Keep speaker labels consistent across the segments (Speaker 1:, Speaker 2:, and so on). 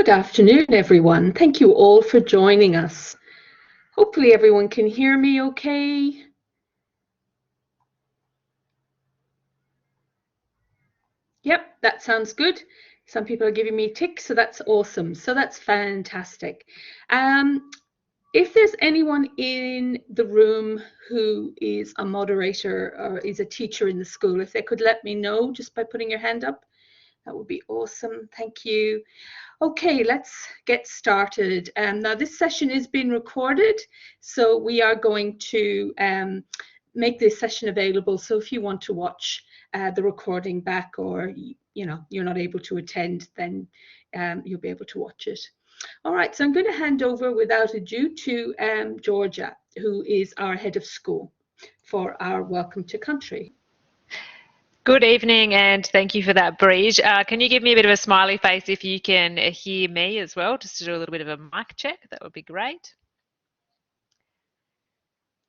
Speaker 1: Good afternoon, everyone. Thank you all for joining us. Hopefully everyone can hear me okay. Yep, that sounds good. Some people are giving me ticks, so that's awesome. So that's fantastic. If there's anyone in the room who is a moderator or is a teacher in the school, if they could let me know just by putting your hand up, that would be awesome. Thank you. Okay, let's get started. Now this session is being recorded, so we are going to make this session available. So if you want to watch the recording back, or you're not able to attend, then you'll be able to watch it. All right, so I'm going to hand over without ado to Georgia, who is our head of school, for our Welcome to Country.
Speaker 2: Good evening, and thank you for that, Breege. Can you give me a bit of a smiley face if you can hear me as well, just to do a little bit of a mic check? That would be great.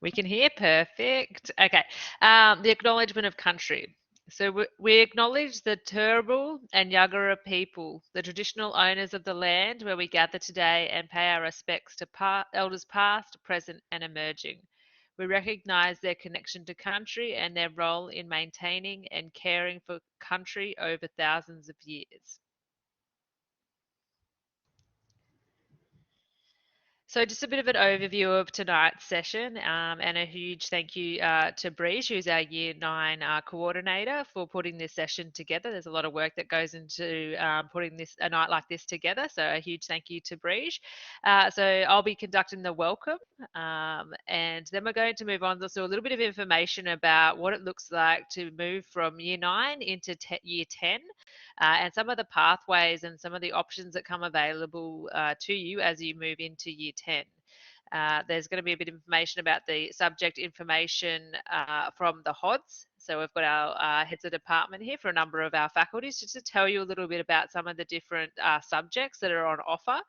Speaker 2: We can hear, perfect. Okay, the acknowledgement of country. So we acknowledge the Turrbal and Yagara people, the traditional owners of the land where we gather today, and pay our respects to elders past, present, and emerging. We recognise their connection to country and their role in maintaining and caring for country over thousands of years. So just a bit of an overview of tonight's session, and a huge thank you to Breege, who's our Year 9 coordinator, for putting this session together. There's a lot of work that goes into putting a night like this together, so a huge thank you to Breege. So I'll be conducting the welcome, and then we're going to move on to a little bit of information about what it looks like to move from Year 9 into Year 10. And some of the pathways and some of the options that come available to you as you move into Year 10. There's going to be a bit of information about the subject information from the HODs. So we've got our heads of department here for a number of our faculties, just to tell you a little bit about some of the different subjects that are on offer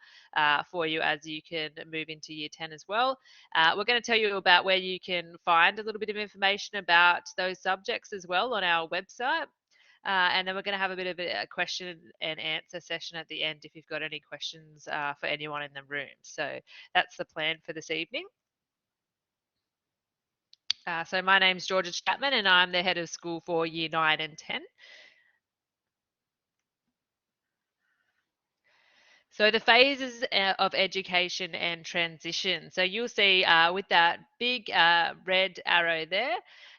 Speaker 2: for you as you can move into Year 10 as well. We're going to tell you about where you can find a little bit of information about those subjects as well on our website. And then we're going to have a bit of a question and answer session at the end if you've got any questions for anyone in the room. So that's the plan for this evening. So my name's Georgia Chapman, and I'm the head of school for Year 9 and 10. So the phases of education and transition. So you'll see with that big red arrow there,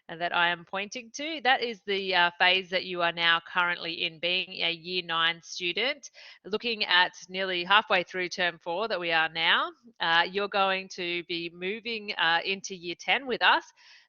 Speaker 2: and that I am pointing to, that is the phase that you are now currently in, being a Year 9 student, looking at nearly halfway through term 4 that we are now. You're going to be moving into Year 10 with us,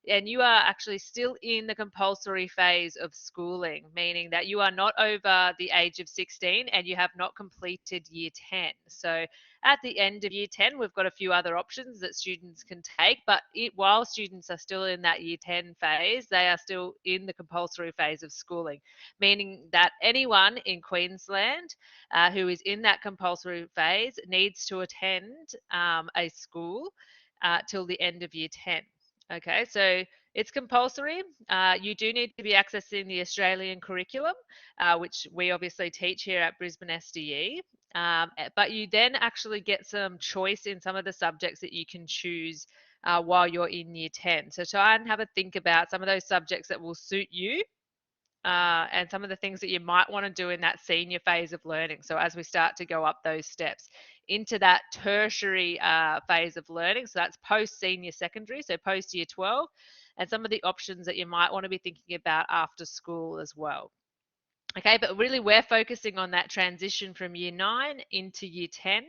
Speaker 2: and you are actually still in the compulsory phase of schooling, meaning that you are not over the age of 16 and you have not completed Year 10. So at the end of Year 10, we've got a few other options that students can take, but while students are still in that Year 10 phase, they are still in the compulsory phase of schooling, meaning that anyone in Queensland who is in that compulsory phase needs to attend a school till the end of Year 10. Okay, so it's compulsory. You do need to be accessing the Australian curriculum, which we obviously teach here at Brisbane SDE. But you then actually get some choice in some of the subjects that you can choose while you're in Year 10. So try and have a think about some of those subjects that will suit you. And some of the things that you might want to do in that senior phase of learning. So as we start to go up those steps into that tertiary phase of learning, so that's post-senior secondary, so post-year 12, and some of the options that you might want to be thinking about after school as well. Okay, but really we're focusing on that transition from Year 9 into Year 10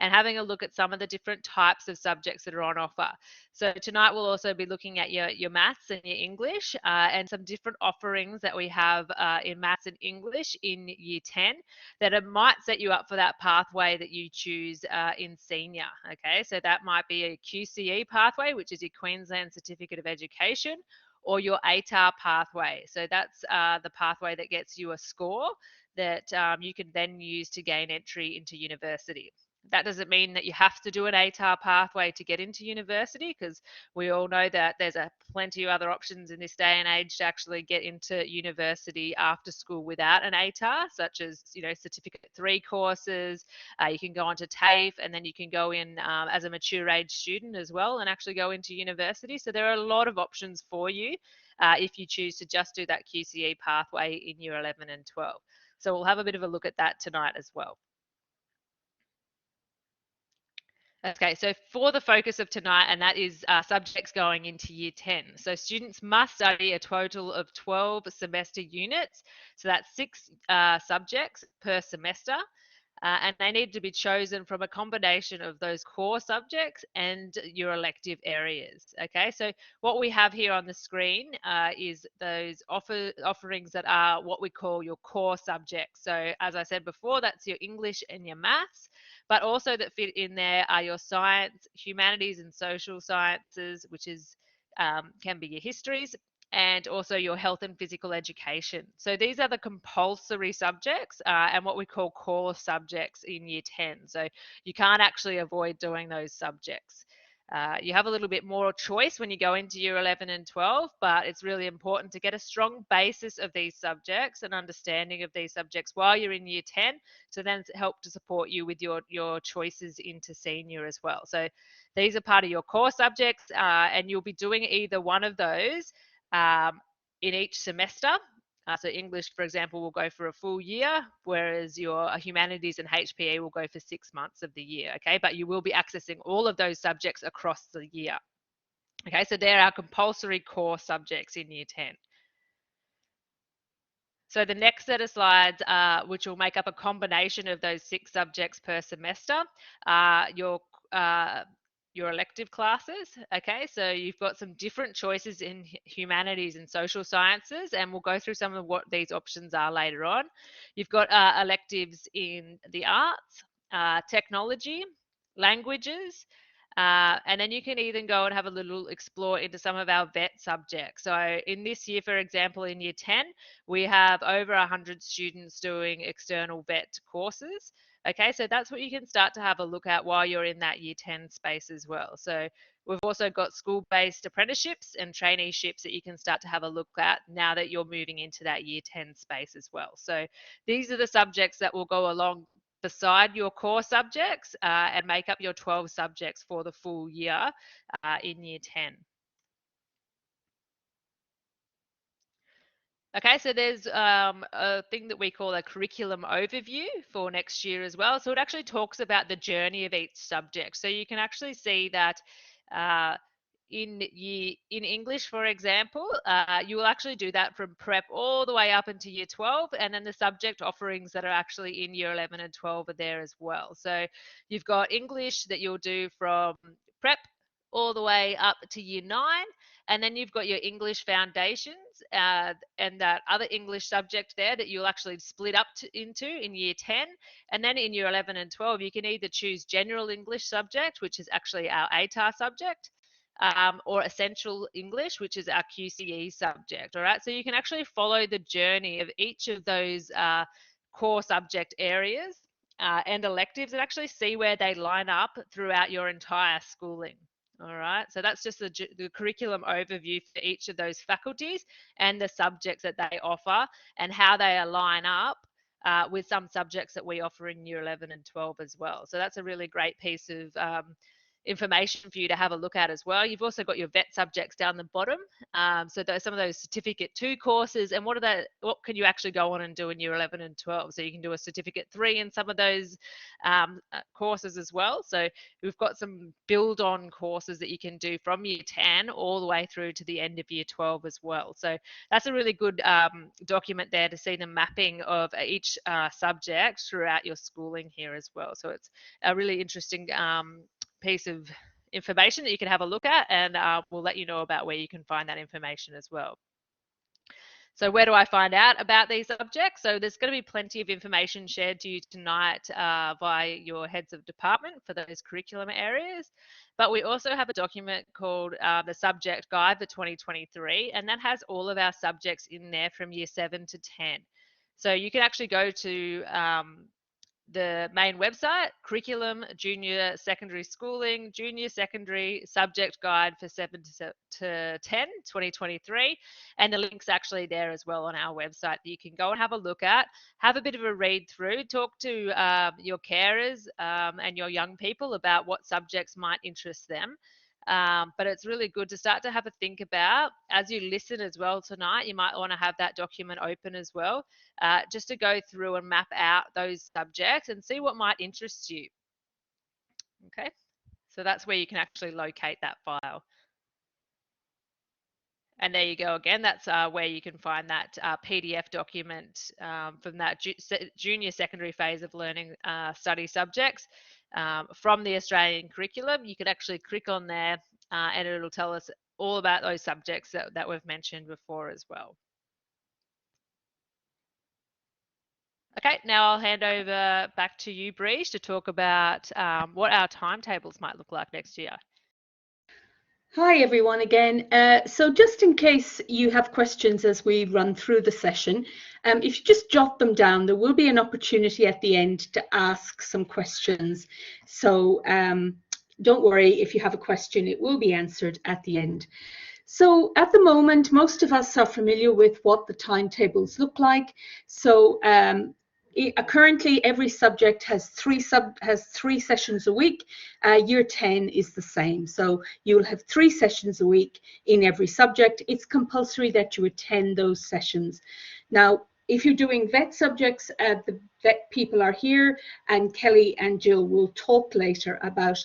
Speaker 2: and having a look at some of the different types of subjects that are on offer. So tonight we'll also be looking at your maths and your English and some different offerings that we have in maths and English in Year 10 that might set you up for that pathway that you choose in senior. Okay, so that might be a QCE pathway, which is your Queensland Certificate of Education, or your ATAR pathway. So that's the pathway that gets you a score that you can then use to gain entry into university. That doesn't mean that you have to do an ATAR pathway to get into university, because we all know that there's plenty of other options in this day and age to actually get into university after school without an ATAR, such as, Certificate 3 courses. You can go on to TAFE, and then you can go in as a mature age student as well and actually go into university. So there are a lot of options for you if you choose to just do that QCE pathway in year 11 and 12. So we'll have a bit of a look at that tonight as well. Okay, so for the focus of tonight, and that is subjects going into year 10. So students must study a total of 12 semester units. So that's 6 subjects per semester. And they need to be chosen from a combination of those core subjects and your elective areas. Okay, so what we have here on the screen is those offerings that are what we call your core subjects. So as I said before, that's your English and your maths, but also that fit in there are your science, humanities and social sciences, which is can be your histories, and also your health and physical education. So these are the compulsory subjects and what we call core subjects in year 10. So you can't actually avoid doing those subjects. You have a little bit more choice when you go into year 11 and 12, but it's really important to get a strong basis of these subjects and understanding of these subjects while you're in year 10 to then help to support you with your choices into senior as well. So these are part of your core subjects and you'll be doing either one of those in each semester. So English, for example, will go for a full year, whereas your humanities and HPE will go for 6 months of the year, okay? But you will be accessing all of those subjects across the year. Okay, so they're our compulsory core subjects in year 10. So the next set of slides, which will make up a combination of those 6 subjects per semester, your elective classes. Okay, so you've got some different choices in humanities and social sciences, and we'll go through some of what these options are later on. You've got electives in the arts, technology, languages, and then you can even go and have a little explore into some of our vet subjects. So in this year, for example, in year 10, we have over 100 students doing external vet courses. Okay, so that's what you can start to have a look at while you're in that year 10 space as well. So we've also got school-based apprenticeships and traineeships that you can start to have a look at now that you're moving into that year 10 space as well. So these are the subjects that will go along beside your core subjects and make up your 12 subjects for the full year in year 10. Okay, so there's a thing that we call a curriculum overview for next year as well. So it actually talks about the journey of each subject. So you can actually see that uh, in English, for example, you will actually do that from prep all the way up into year 12, and then the subject offerings that are actually in year 11 and 12 are there as well. So you've got English that you'll do from prep all the way up to year 9, and then you've got your English foundations and that other English subject there that you'll actually split up into in year 10. And then in year 11 and 12, you can either choose general English subject, which is actually our ATAR subject, or essential English, which is our QCE subject. All right, so you can actually follow the journey of each of those core subject areas and electives and actually see where they line up throughout your entire schooling. All right, so that's just the curriculum overview for each of those faculties and the subjects that they offer and how they align up with some subjects that we offer in year 11 and 12 as well. So that's a really great piece of information for you to have a look at as well. You've also got your vet subjects down the bottom. So there's some of those certificate 2 courses and what can you actually go on and do in year 11 and 12. So you can do a certificate 3 in some of those courses as well. So we've got some build on courses that you can do from year 10 all the way through to the end of year 12 as well. So that's a really good document there to see the mapping of each subject throughout your schooling here as well. So it's a really interesting piece of information that you can have a look at, and we'll let you know about where you can find that information as well. So where do I find out about these subjects? So there's going to be plenty of information shared to you tonight by your heads of department for those curriculum areas. But we also have a document called the Subject Guide for 2023, and that has all of our subjects in there from year 7 to 10. So you can actually go to the main website, Curriculum Junior Secondary Schooling, Junior Secondary Subject Guide for 7 to 10, 2023. And the link's actually there as well on our website that you can go and have a look at, have a bit of a read through, talk to your carers and your young people about what subjects might interest them. But it's really good to start to have a think about as you listen as well tonight. You might want to have that document open as well, just to go through and map out those subjects and see what might interest you. Okay, so that's where you can actually locate that file. And there you go again, that's where you can find that PDF document from that junior secondary phase of learning study subjects from the Australian curriculum. You can actually click on there and it'll tell us all about those subjects that we've mentioned before as well. Okay, now I'll hand over back to you, Breege, to talk about what our timetables might look like next year.
Speaker 1: Hi everyone again. So just in case you have questions as we run through the session, if you just jot them down, there will be an opportunity at the end to ask some questions. So don't worry, if you have a question, it will be answered at the end. So at the moment, most of us are familiar with what the timetables look like. So currently every subject has three sessions a week. Year 10 is the same, so you'll have 3 sessions a week in every subject. It's compulsory that you attend those sessions. Now if you're doing vet subjects, the vet people are here, and Kelly and Jill will talk later about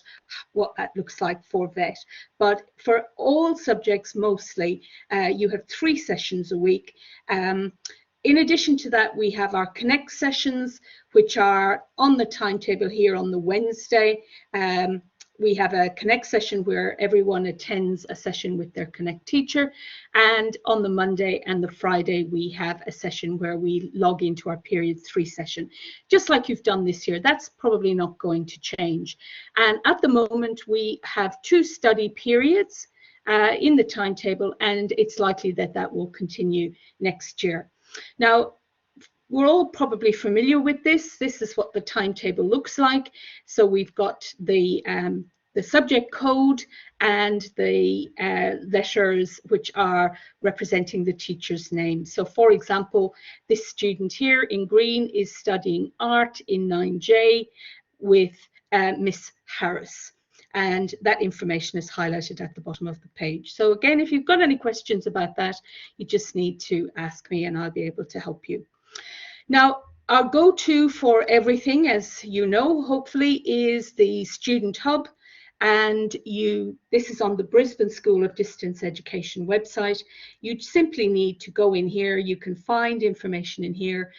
Speaker 1: what that looks like for vet. But for all subjects mostly, you have 3 sessions a week. In addition to that, we have our Connect sessions, which are on the timetable here on the Wednesday. We have a Connect session where everyone attends a session with their Connect teacher. And on the Monday and the Friday, we have a session where we log into our period 3 session, just like you've done this year. That's probably not going to change. And at the moment, we have 2 study periods in the timetable, and it's likely that that will continue next year. Now, we're all probably familiar with this. This is what the timetable looks like. So we've got the subject code and the letters which are representing the teacher's name. So for example, this student here in green is studying art in 9J with Miss Harris. And that information is highlighted at the bottom of the page. So again, if you've got any questions about that, you just need to ask me and I'll be able to help you. Now, our go-to for everything, as you know, hopefully, is the Student Hub. And this is on the Brisbane School of Distance Education website. You simply need to go in here. You can find information in here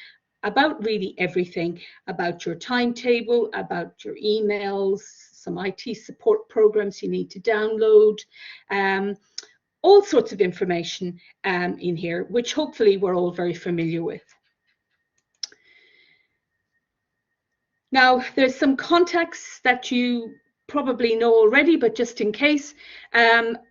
Speaker 1: about really everything, about your timetable, about your emails, some IT support programs you need to download, all sorts of information in here, which hopefully we're all very familiar with. Now, there's some contacts that you probably know already, but just in case,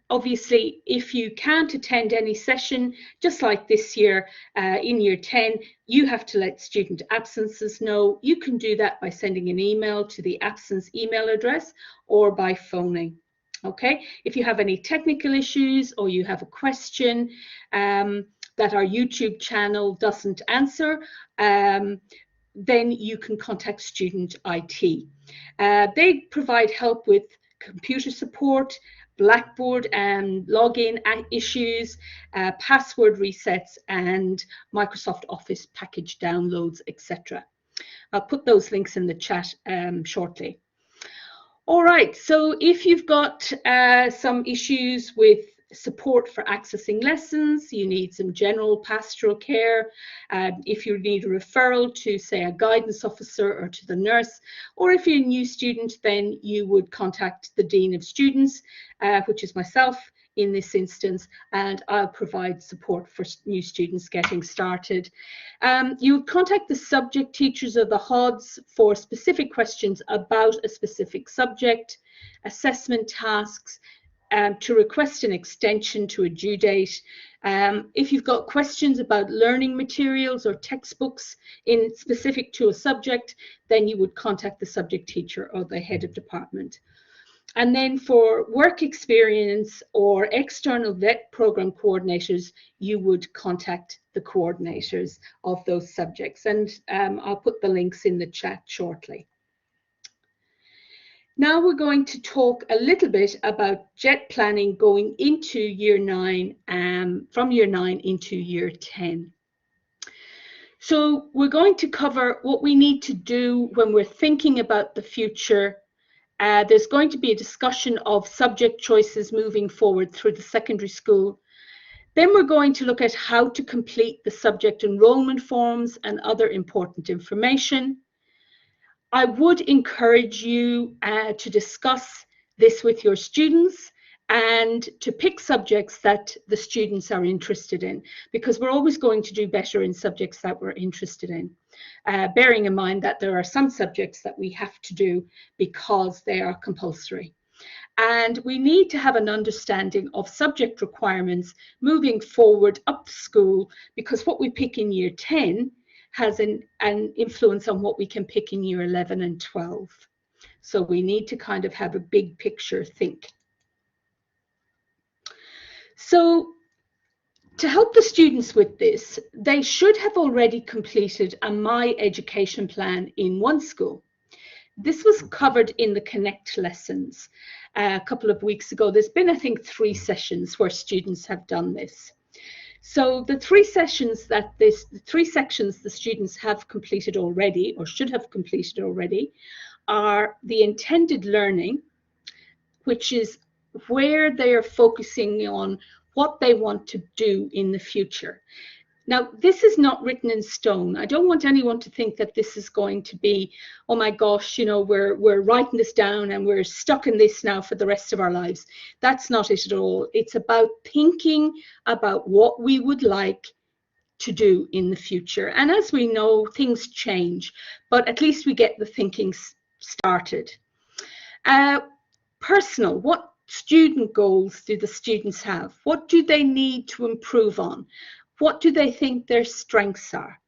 Speaker 1: obviously, if you can't attend any session, just like this year in year 10, you have to let student absences know. You can do that by sending an email to the absence email address or by phoning. Okay, if you have any technical issues or you have a question that our YouTube channel doesn't answer, then you can contact Student IT. They provide help with computer support, Blackboard and login issues, password resets, and Microsoft Office package downloads, etc. I'll put those links in the chat shortly. All right, so if you've got some issues with support for accessing lessons, you need some general pastoral care, if you need a referral to, say, a guidance officer or to the nurse, or if you're a new student, then you would contact the Dean of Students, which is myself in this instance, and I'll provide support for new students getting started. You would contact the subject teachers or the HODs for specific questions about a specific subject, assessment tasks, to request an extension to a due date. If you've got questions about learning materials or textbooks in specific to a subject, then you would contact the subject teacher or the head of department. And then for work experience or external VET program coordinators, you would contact the coordinators of those subjects. And I'll put the links in the chat shortly. Now we're going to talk a little bit about JET planning going into year 9, from year 9 into year 10. So we're going to cover what we need to do when we're thinking about the future. There's going to be a discussion of subject choices moving forward through the secondary school. Then we're going to look at how to complete the subject enrolment forms and other important information. I would encourage you to discuss this with your students and to pick subjects that the students are interested in, because we're always going to do better in subjects that we're interested in, bearing in mind that there are some subjects that we have to do because they are compulsory. And we need to have an understanding of subject requirements moving forward up school, because what we pick in year 10 has an influence on what we can pick in year 11 and 12. So we need to kind of have a big picture think. So to help the students with this, they should have already completed a My Education plan in one school. This was covered in the Connect lessons a couple of weeks ago. There's been, I think, 3 sessions where students have done this. So the 3 sections the students have completed already, or should have completed already, are the intended learning, which is where they are focusing on what they want to do in the future. Now, this is not written in stone. I don't want anyone to think that this is going to be, oh my gosh, you know, we're writing this down and we're stuck in this now for the rest of our lives. That's not it at all. It's about thinking about what we would like to do in the future. And as we know, things change, but at least we get the thinking started. Personal, what student goals do the students have? What do they need to improve on? What do they think their strengths are?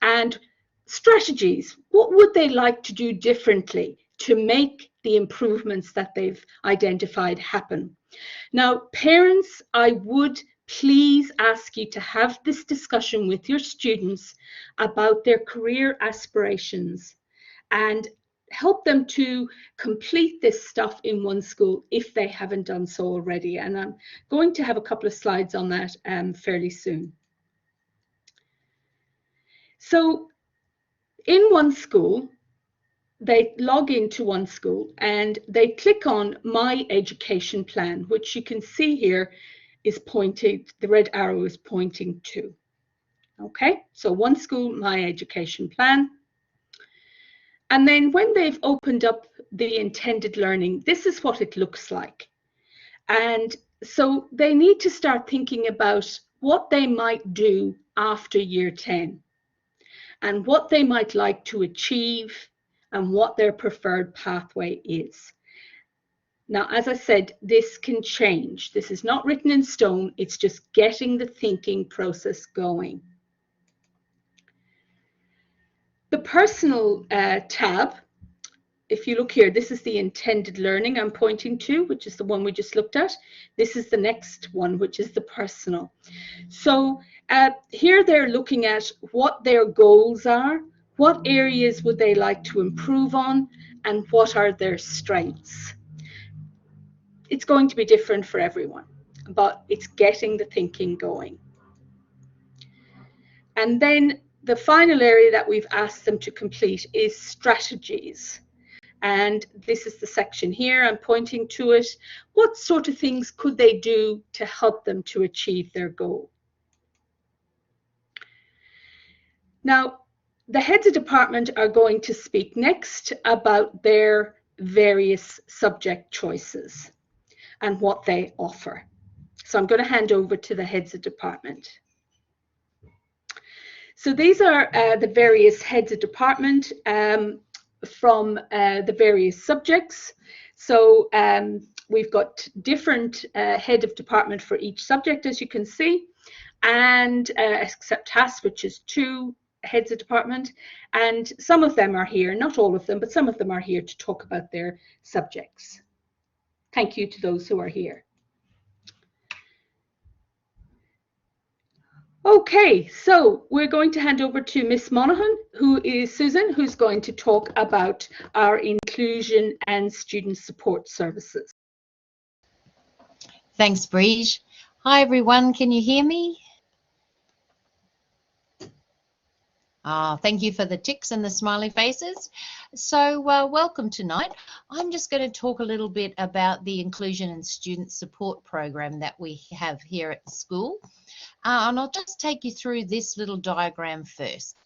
Speaker 1: And strategies, what would they like to do differently to make the improvements that they've identified happen? Now, parents, I would please ask you to have this discussion with your students about their career aspirations and help them to complete this stuff in one school if they haven't done so already. And I'm going to have a couple of slides on that fairly soon. So in one school, they log into one school and they click on My Education Plan, which you can see here is pointed, the red arrow is pointing to. Okay, so one school, My Education Plan. And then when they've opened up the intended learning, this is what it looks like. And so they need to start thinking about what they might do after year 10 and what they might like to achieve and what their preferred pathway is. Now, as I said, this can change. This is not written in stone. It's just getting the thinking process going. The personal tab, if you look here, this is the intended learning I'm pointing to, which is the one we just looked at. This is the next one, which is the personal. So here they're looking at what their goals are, what areas would they like to improve on, and what are their strengths. It's going to be different for everyone, but it's getting the thinking going. And then the final area that we've asked them to complete is strategies. And this is the section here, I'm pointing to it. What sort of things could they do to help them to achieve their goal? Now, the heads of department are going to speak next about their various subject choices and what they offer. So I'm going to hand over to the heads of department. So these are the various heads of department from the various subjects. So we've got different head of department for each subject, as you can see, and except TAS, which is 2 heads of department, and some of them are here, not all of them, but some of them are here to talk about their subjects. Thank you to those who are here. Okay, so we're going to hand over to Miss Monaghan, who is Susan, who's going to talk about our inclusion and student support services.
Speaker 3: Thanks, Breege. Hi, everyone. Can you hear me? Thank you for the ticks and the smiley faces. So welcome tonight. I'm just going to talk a little bit about the Inclusion and Student Support Program that we have here at the school. And I'll just take you through this little diagram first.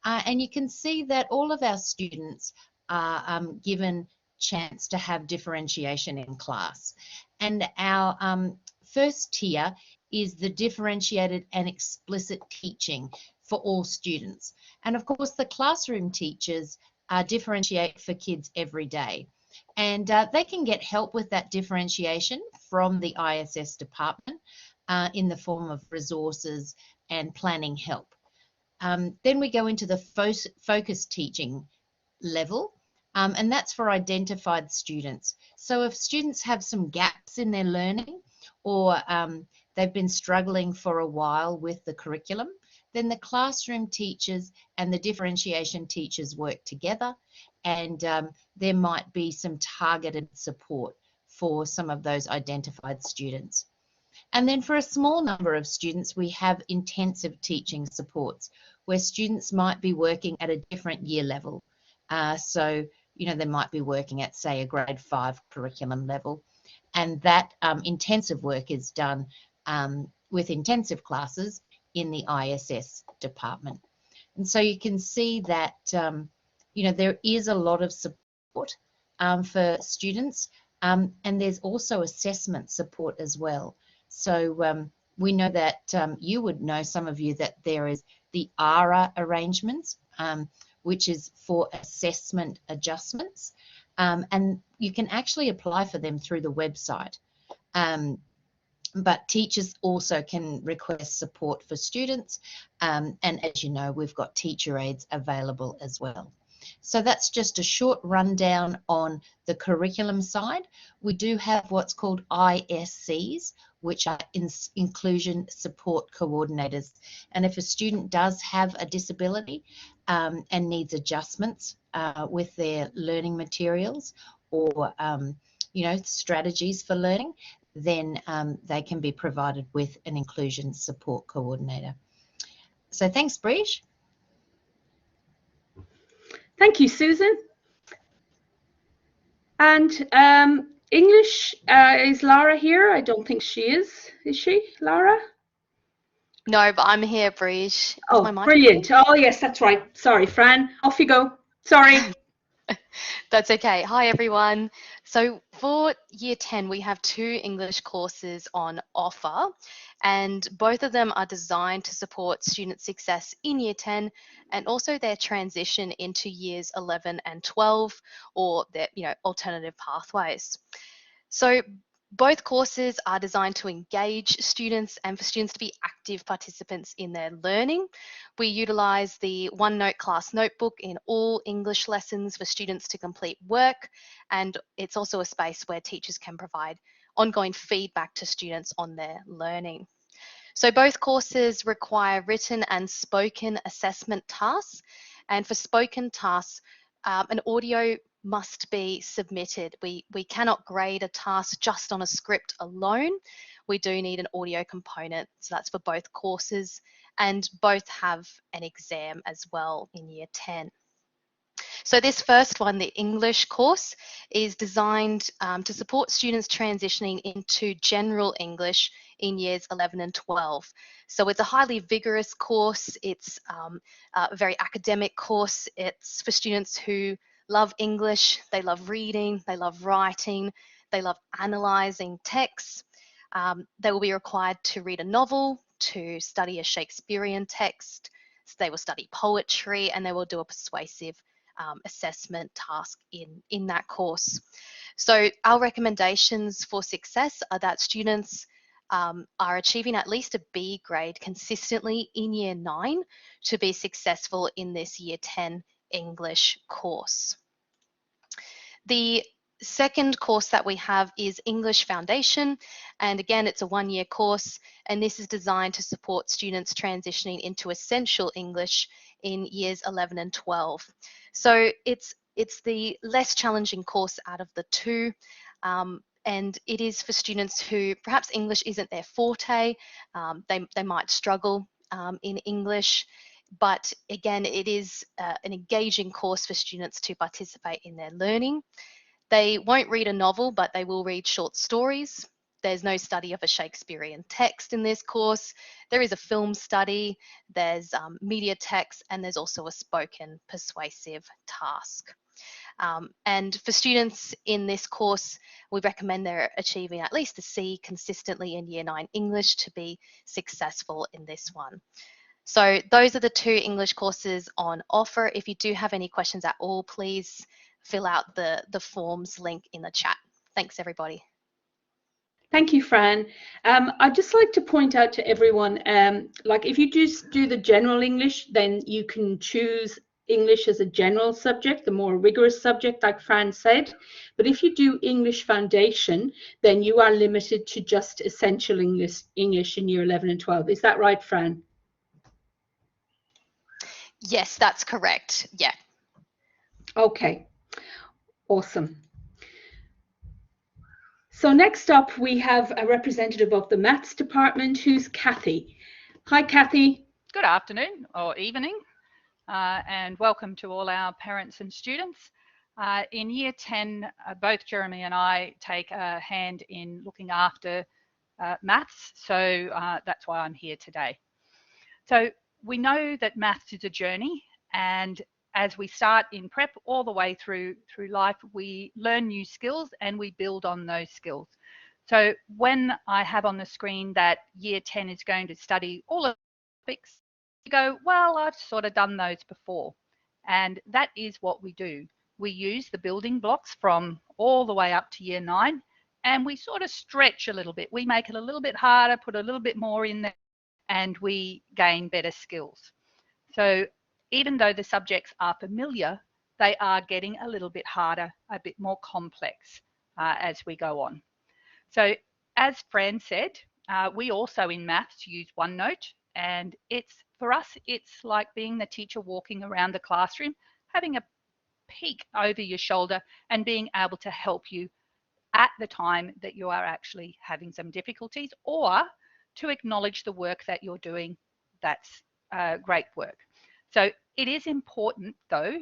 Speaker 3: And you can see that all of our students are given chance to have differentiation in class. And our first tier is the differentiated and explicit teaching for all students. And of course, the classroom teachers differentiate for kids every day. And they can get help with that differentiation from the ISS department in the form of resources and planning help. Then we go into the focus teaching level, and that's for identified students. So if students have some gaps in their learning, or they've been struggling for a while with the curriculum, then the classroom teachers and the differentiation teachers work together, and there might be some targeted support for some of those identified students. And then for a small number of students, we have intensive teaching supports where students might be working at a different year level. So, you know, they might be working at, say, a grade 5 curriculum level. And that intensive work is done with intensive classes in the ISS department. And so you can see that, you know, there is a lot of support for students, and there's also assessment support as well. So we know that you would know, some of you, that there is the ARA arrangements, which is for assessment adjustments, and you can actually apply for them through the website. But teachers also can request support for students, and as you know, we've got teacher aides available as well. So that's just a short rundown on the curriculum side. We do have what's called ISCs, which are Inclusion Support Coordinators. And if a student does have a disability and needs adjustments with their learning materials, or you know, strategies for learning, then they can be provided with an inclusion support coordinator. So thanks, Breege.
Speaker 1: Thank you, Susan. And English, is Lara here? I don't think she is. Is she, Lara?
Speaker 4: No, but I'm here, Breege.
Speaker 1: Oh, brilliant. Oh, yes, that's right. Sorry, Fran. Off you go. Sorry.
Speaker 4: That's okay. Hi, everyone. So for Year 10, we have 2 English courses on offer, and both of them are designed to support student success in Year 10 and also their transition into Years 11 and 12, or their, you know, alternative pathways. So both courses are designed to engage students and for students to be active participants in their learning. We utilise the OneNote class notebook in all English lessons for students to complete work, and it's also a space where teachers can provide ongoing feedback to students on their learning. So both courses require written and spoken assessment tasks, and for spoken tasks, an audio must be submitted. We cannot grade a task just on a script alone. We do need an audio component, so that's for both courses, and both have an exam as well in Year 10. So this first one, the English course, is designed to support students transitioning into general English in years 11 and 12. So it's a highly vigorous course. It's a very academic course. It's for students who love English, they love reading, they love writing, they love analysing texts. They will be required to read a novel, to study a Shakespearean text. So they will study poetry, and they will do a persuasive assessment task in that course. So our recommendations for success are that students are achieving at least a B grade consistently in Year 9 to be successful in this Year 10 English course. The second course that we have is English Foundation, and again it's a 1-year course, and this is designed to support students transitioning into essential English in years 11 and 12. So it's the less challenging course out of the two, and it is for students who perhaps English isn't their forte. They might struggle in English, but again it is an engaging course for students to participate in their learning. They won't read a novel, but they will read short stories. There's no study of a Shakespearean text in this course. There is a film study, there's media text, and there's also a spoken persuasive task. And for students in this course, we recommend they're achieving at least a C consistently in Year 9 English to be successful in this one. So those are the 2 English courses on offer. If you do have any questions at all, please fill out the forms link in the chat. Thanks, everybody.
Speaker 1: Thank you, Fran. I'd just like to point out to everyone, like if you just do the general English, then you can choose English as a general subject, the more rigorous subject, like Fran said. But if you do English Foundation, then you are limited to just essential English in Year 11 and 12. Is that right, Fran?
Speaker 4: Yes, that's correct. Yeah.
Speaker 1: Okay, awesome. So next up, we have a representative of the Maths department, who's Kathy. Hi, Kathy.
Speaker 5: Good afternoon or evening, and welcome to all our parents and students. In Year 10, both Jeremy and I take a hand in looking after maths, so that's why I'm here today. So we know that maths is a journey, and as we start in prep all the way through life, we learn new skills and we build on those skills. So when I have on the screen that Year 10 is going to study all of the topics, you go, well, I've sort of done those before. And that is what we do. We use the building blocks from all the way up to Year 9, and we sort of stretch a little bit. We make it a little bit harder, put a little bit more in there, and we gain better skills. So even though the subjects are familiar, they are getting a little bit harder, a bit more complex as we go on. So as Fran said, we also in maths use OneNote, and for us, it's like being the teacher walking around the classroom, having a peek over your shoulder and being able to help you at the time that you are actually having some difficulties, or to acknowledge the work that you're doing. That's great work. So it is important, though,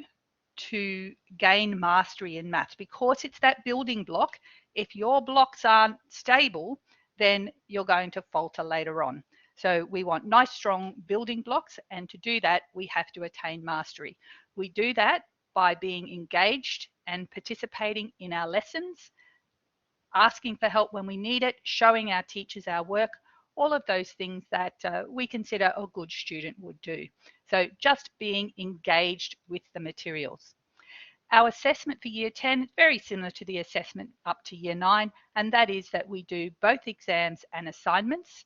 Speaker 5: to gain mastery in maths, because it's that building block. If your blocks aren't stable, then you're going to falter later on. So we want nice, strong building blocks, and to do that, we have to attain mastery. We do that by being engaged and participating in our lessons, asking for help when we need it, showing our teachers our work, all of those things that we consider a good student would do. So just being engaged with the materials. Our assessment for Year 10 is very similar to the assessment up to Year 9, and that is that we do both exams and assignments.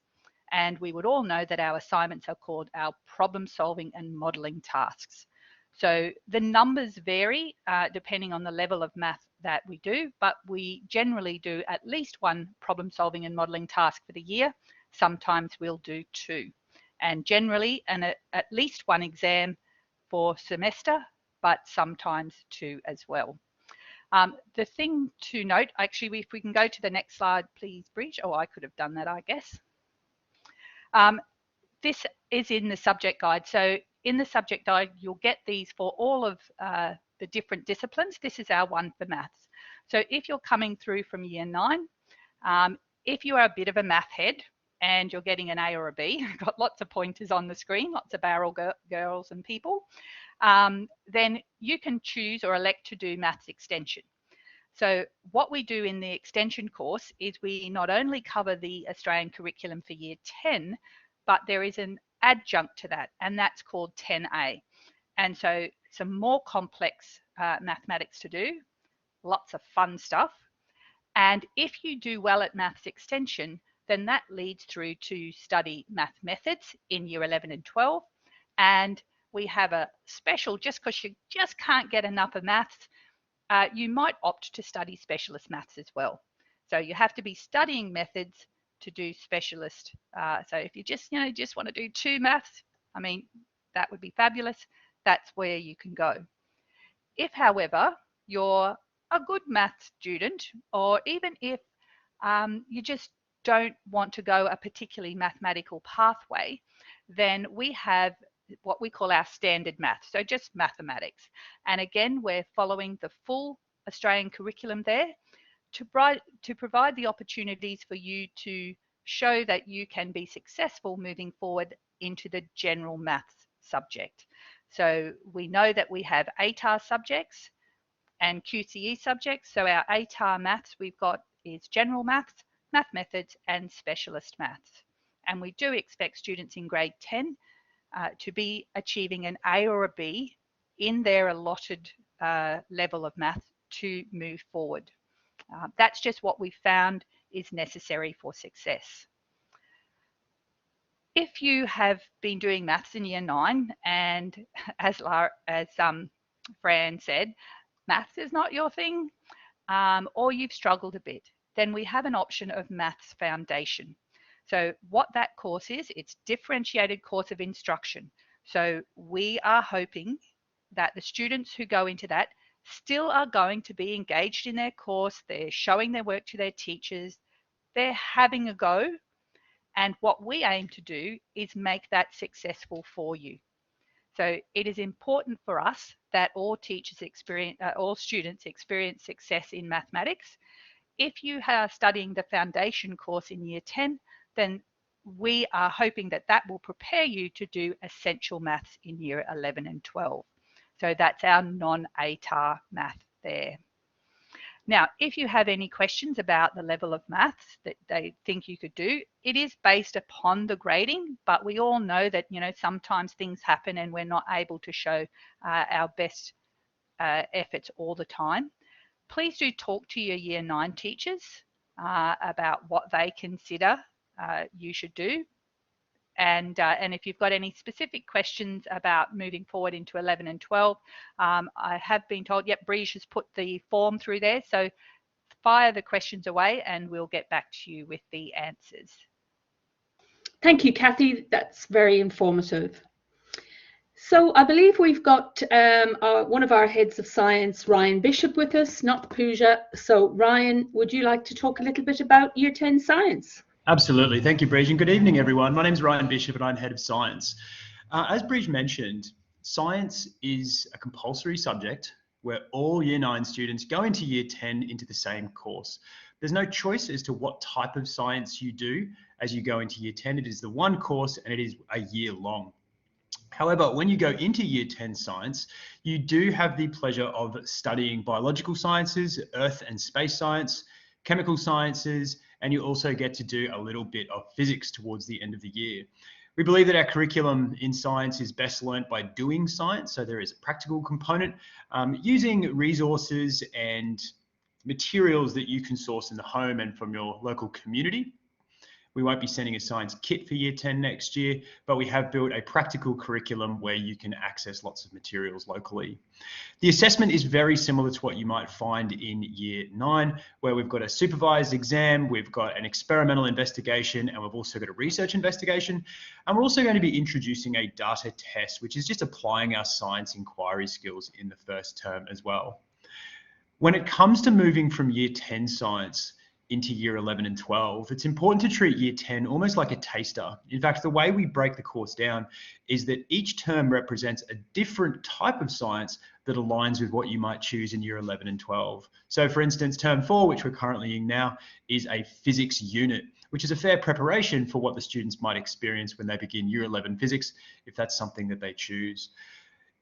Speaker 5: And we would all know that our assignments are called our problem solving and modelling tasks. So the numbers vary depending on the level of math that we do, but we generally do at least one problem solving and modelling task for the year. Sometimes we'll do 2, and generally at least 1 exam for semester, but sometimes 2 as well. The thing to note, actually, if we can go to the next slide, please, Bridge. Oh, I could have done that, I guess. This is in the subject guide. So in the subject guide, you'll get these for all of the different disciplines. This is our one for maths. So if you're coming through from Year 9, if you are a bit of a math head and you're getting an A or a B, I've got lots of pointers on the screen, lots of barrel girls and people, then you can choose or elect to do maths extension. So what we do in the extension course is we not only cover the Australian curriculum for Year 10, but there is an adjunct to that, and that's called 10A. And so some more complex mathematics to do, lots of fun stuff. And if you do well at maths extension, then that leads through to study math methods in year 11 and 12. And we have a special, just because you just can't get enough of maths, you might opt to study specialist maths as well. So you have to be studying methods to do specialist. So if you just want to do 2 maths, I mean, that would be fabulous. That's where you can go. If, however, you're a good maths student, or even if you just don't want to go a particularly mathematical pathway, then we have what we call our standard maths, so just mathematics. And again, we're following the full Australian curriculum there to provide the opportunities for you to show that you can be successful moving forward into the general maths subject. So we know that we have ATAR subjects and QCE subjects. So our ATAR maths we've got is general maths, math methods, and specialist maths. And we do expect students in grade 10 to be achieving an A or a B in their allotted level of maths to move forward. That's just what we found is necessary for success. If you have been doing maths in year 9, and as Fran said, maths is not your thing, or you've struggled a bit, then we have an option of Maths Foundation. So what that course is, it's differentiated course of instruction. So we are hoping that the students who go into that still are going to be engaged in their course, they're showing their work to their teachers, they're having a go. And what we aim to do is make that successful for you. So it is important for us that all students experience success in mathematics. If you are studying the foundation course in year 10, then we are hoping that that will prepare you to do essential maths in year 11 and 12. So that's our non-ATAR math there. Now, if you have any questions about the level of maths that they think you could do, it is based upon the grading, but we all know that, sometimes things happen and we're not able to show our best efforts all the time. Please do talk to your year 9 teachers about what they consider you should do. And if you've got any specific questions about moving forward into 11 and 12, I have been told, yep, Briege has put the form through there. So fire the questions away and we'll get back to you with the answers.
Speaker 1: Thank you, Kathy. That's very informative. So I believe we've got one of our heads of science, Ryan Bishop, with us, not Pooja. So Ryan, would you like to talk a little bit about year 10 science?
Speaker 6: Absolutely. Thank you, Briege, and good evening, everyone. My name is Ryan Bishop and I'm Head of Science. As Briege mentioned, science is a compulsory subject where all Year 9 students go into Year 10 into the same course. There's no choice as to what type of science you do as you go into Year 10. It is the one course and it is a year long. However, when you go into Year 10 science, you do have the pleasure of studying biological sciences, earth and space science, chemical sciences, and you also get to do a little bit of physics towards the end of the year. We believe that our curriculum in science is best learnt by doing science. So there is a practical component using resources and materials that you can source in the home and from your local community. We won't be sending a science kit for Year 10 next year, but we have built a practical curriculum where you can access lots of materials locally. The assessment is very similar to what you might find in Year 9, where we've got a supervised exam, we've got an experimental investigation, and we've also got a research investigation. And we're also going to be introducing a data test, which is just applying our science inquiry skills in the first term as well. When it comes to moving from Year 10 science into Year 11 and 12, it's important to treat Year 10 almost like a taster. In fact, the way we break the course down is that each term represents a different type of science that aligns with what you might choose in Year 11 and 12. So for instance, term 4, which we're currently in now, is a physics unit, which is a fair preparation for what the students might experience when they begin Year 11 physics, if that's something that they choose.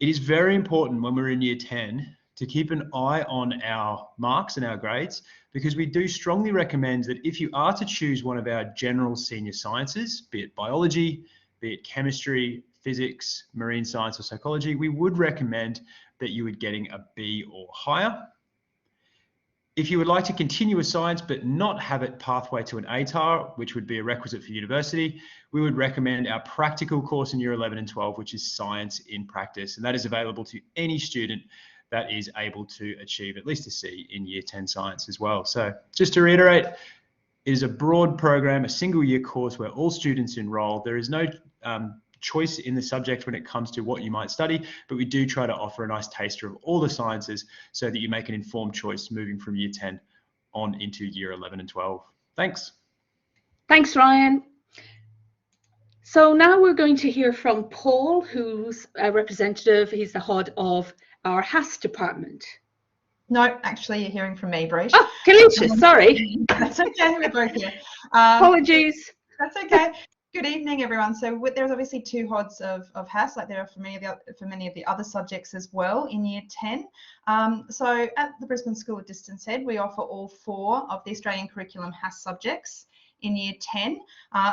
Speaker 6: It is very important when we're in Year 10 to keep an eye on our marks and our grades, because we do strongly recommend that if you are to choose one of our general senior sciences, be it biology, be it chemistry, physics, marine science, or psychology, we would recommend that you would getting a B or higher. If you would like to continue a science but not have it pathway to an ATAR, which would be a requisite for university, we would recommend our practical course in year 11 and 12, which is science in practice. And that is available to any student that is able to achieve at least a C in year 10 science as well. So just to reiterate, it is a broad program, a single year course where all students enroll. There is no choice in the subject when it comes to what you might study, but we do try to offer a nice taster of all the sciences so that you make an informed choice moving from year 10 on into year 11 and 12. Thanks.
Speaker 1: Thanks, Ryan. So now we're going to hear from Paul, who's a representative. He's the head of our HAS department.
Speaker 7: No, actually, you're hearing from me, Breach.
Speaker 1: Oh, Kalisha, sorry.
Speaker 7: That's okay, we're both here.
Speaker 1: Apologies.
Speaker 7: That's okay. Good evening, everyone. So there's obviously two HODs of HAS, like there are for many of the other subjects as well in year 10. So at the Brisbane School of Distance Ed, we offer all 4 of the Australian curriculum HAS subjects in year 10.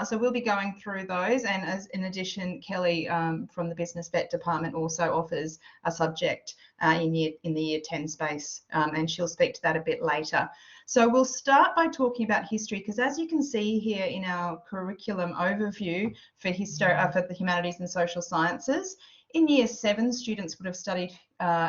Speaker 7: So we'll be going through those, and as in addition, Kelly from the Business Vet department also offers a subject in the year 10 space, and she'll speak to that a bit later. So we'll start by talking about history, because as you can see here in our curriculum overview for history, for the humanities and social sciences, in year 7 students would have studied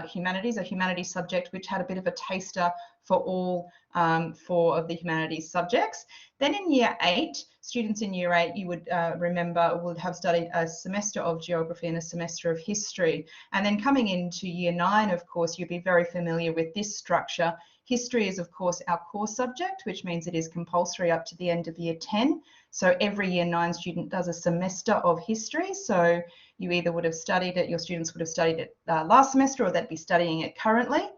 Speaker 7: humanities, a humanities subject which had a bit of a taster for all 4 of the humanities subjects. Then in year 8, students in year 8, you would remember, would have studied a semester of geography and a semester of history. And then coming into year 9, of course, you'd be very familiar with this structure. History is, of course, our core subject, which means it is compulsory up to the end of year 10. So every year 9 student does a semester of history. So you either would have studied it, your students would have studied it last semester, or they'd be studying it currently.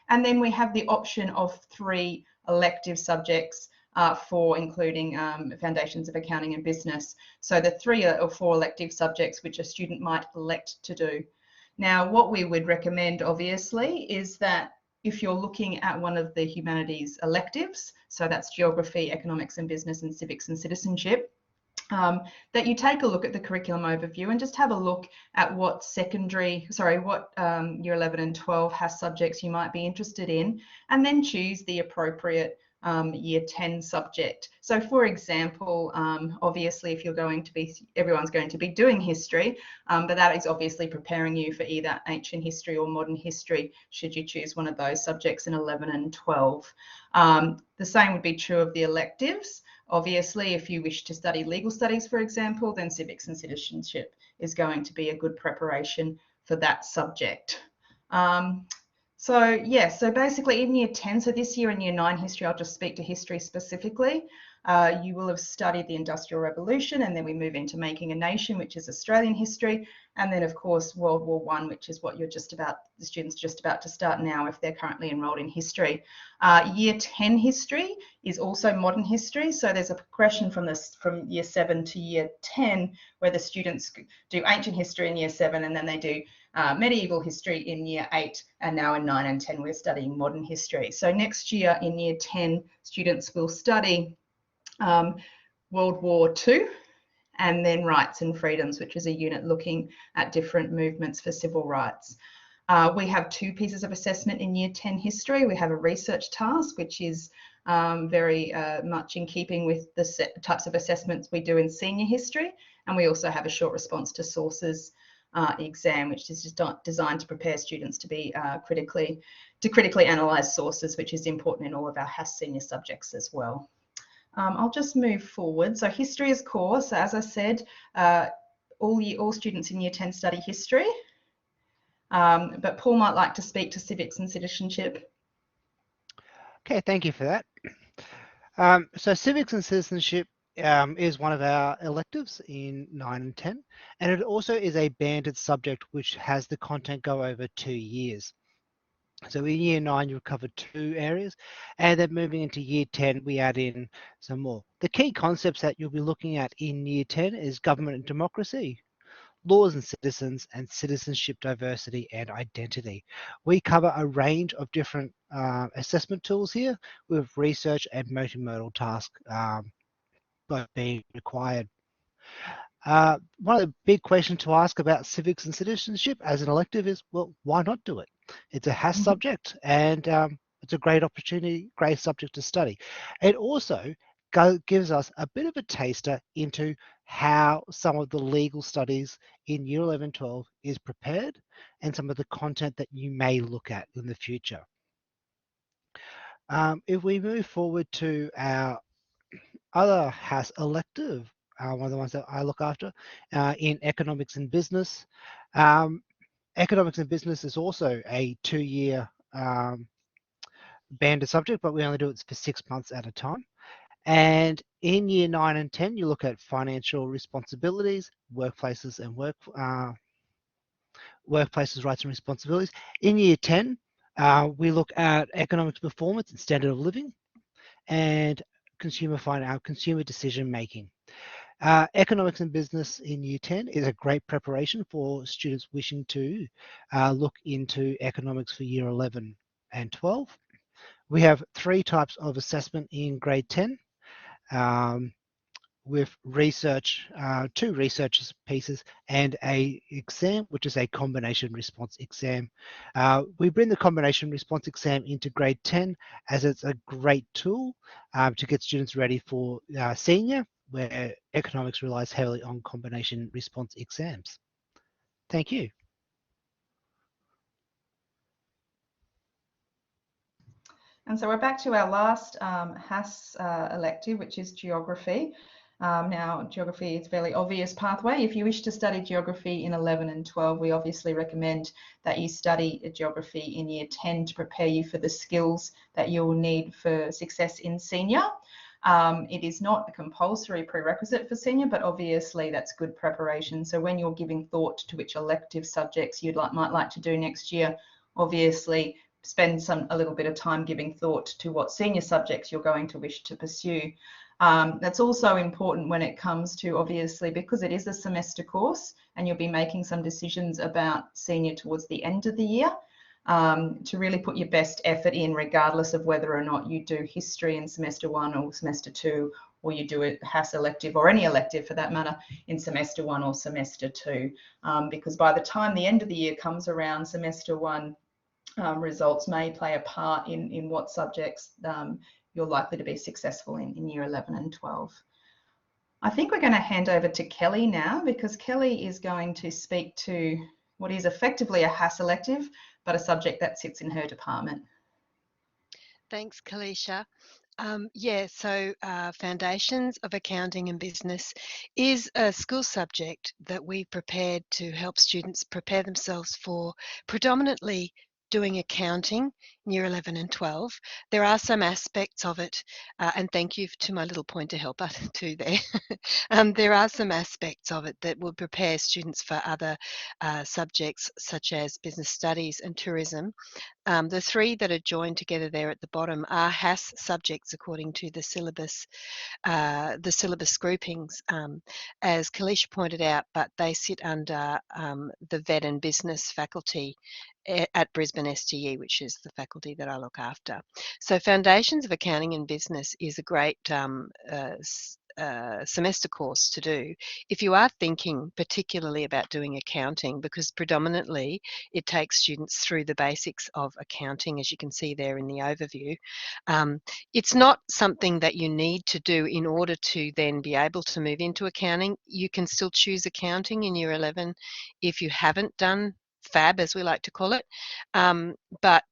Speaker 7: And then we have the option of 3 elective subjects for including foundations of accounting and business. So the 3 or 4 elective subjects which a student might elect to do. Now, what we would recommend, obviously, is that if you're looking at one of the humanities electives, so that's geography, economics and business, and civics and citizenship, that you take a look at the curriculum overview and just have a look at what year 11 and 12 has subjects you might be interested in, and then choose the appropriate year 10 subject. So for example, obviously if everyone's going to be doing history, but that is obviously preparing you for either ancient history or modern history, should you choose one of those subjects in 11 and 12. The same would be true of the electives. Obviously, if you wish to study legal studies, for example, then civics and citizenship is going to be a good preparation for that subject. So basically in year 10, so this year in year 9 history, I'll just speak to history specifically. You will have studied the Industrial Revolution, and then we move into Making a Nation, which is Australian history, and then of course World War I, which is what the students just about to start now if they're currently enrolled in history. Year 10 history is also modern history, so there's a progression from year 7 to year 10 where the students do ancient history in year 7, and then they do medieval history in year 8, and now in 9 and 10 we're studying modern history. So next year in year 10 students will study World War II, and then Rights and Freedoms, which is a unit looking at different movements for civil rights. We have 2 pieces of assessment in year 10 history. We have a research task, which is very much in keeping with the types of assessments we do in senior history, and we also have a short response to sources exam, which is just designed to prepare students to be critically analyse sources, which is important in all of our HAS senior subjects as well. I'll just move forward. So history is core. So as I said, all students in year 10 study history, but Paul might like to speak to civics and citizenship.
Speaker 8: Okay, thank you for that. So civics and citizenship is one of our electives in 9 and 10, and it also is a banded subject which has the content go over 2 years. So in year 9, you've covered 2 areas, and then moving into year 10, we add in some more. The key concepts that you'll be looking at in year 10 is government and democracy, laws and citizens, and citizenship, diversity, and identity. We cover a range of different assessment tools here with research and multimodal tasks both being required. One of the big questions to ask about civics and citizenship as an elective is, well, why not do it? It's a HASS subject, and it's a great opportunity, great subject to study. It also gives us a bit of a taster into how some of the legal studies in Year 11, 12 is prepared, and some of the content that you may look at in the future. If we move forward to our other HASS elective, one of the ones that I look after, in economics and business. Economics and business is also a 2-year banded subject, but we only do it for 6 months at a time. And in year 9 and 10, you look at financial responsibilities, workplaces and workplaces, rights and responsibilities. In year 10, we look at economic performance and standard of living, and consumer decision making. Economics and business in year 10 is a great preparation for students wishing to look into economics for year 11 and 12. We have 3 types of assessment in grade 10. With research, 2 research pieces and a exam, which is a combination response exam. We bring the combination response exam into grade 10 as it's a great tool to get students ready for senior, where economics relies heavily on combination response exams. Thank you.
Speaker 7: And so we're back to our last HASS elective, which is geography. Now, geography is a fairly obvious pathway. If you wish to study geography in 11 and 12, we obviously recommend that you study geography in year 10 to prepare you for the skills that you'll need for success in senior. It is not a compulsory prerequisite for senior, but obviously that's good preparation. So when you're giving thought to which elective subjects you might like to do next year, obviously spend a little bit of time giving thought to what senior subjects you're going to wish to pursue. That's also important when it comes to, obviously, because it is a semester course and you'll be making some decisions about senior towards the end of the year, to really put your best effort in, regardless of whether or not you do history in semester 1 or semester 2, or you do a HASS elective or any elective for that matter in semester 1 or semester 2. Because by the time the end of the year comes around, semester 1 results may play a part in what subjects you're likely to be successful in year 11 and 12. I think we're going to hand over to Kelly now, because Kelly is going to speak to what is effectively a HASS elective, but a subject that sits in her department.
Speaker 9: Thanks, Kalisha. So Foundations of Accounting and Business is a school subject that we prepared to help students prepare themselves for predominantly doing accounting in year 11 and 12. There are some aspects of it, and thank you to my little pointer helper too there. There are some aspects of it that will prepare students for other subjects such as business studies and tourism. The 3 that are joined together there at the bottom are HASS subjects according to the syllabus groupings, as Kalisha pointed out, but they sit under the VET and Business faculty at Brisbane STE, which is the faculty that I look after. So Foundations of Accounting and Business is a great semester course to do if you are thinking particularly about doing accounting, because predominantly it takes students through the basics of accounting, as you can see there in the overview. It's not something that you need to do in order to then be able to move into accounting. You can still choose accounting in year 11 if you haven't done FAB, as we like to call it, but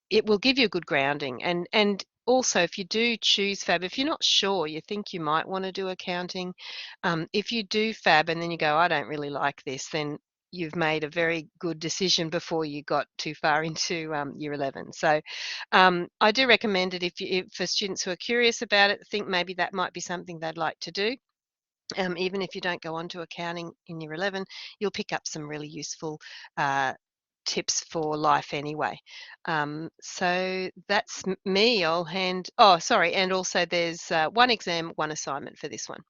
Speaker 9: it will give you a good grounding. And also, if you do choose FAB, if you're not sure, you think you might want to do accounting, if you do FAB and then you go, I don't really like this, then you've made a very good decision before you got too far into year 11. So I do recommend it if for students who are curious about it, think maybe that might be something they'd like to do. Even if you don't go on to accounting in year 11, you'll pick up some really useful tips for life anyway. So that's me. I'll hand, and also there's 1 exam, 1 assignment for this one.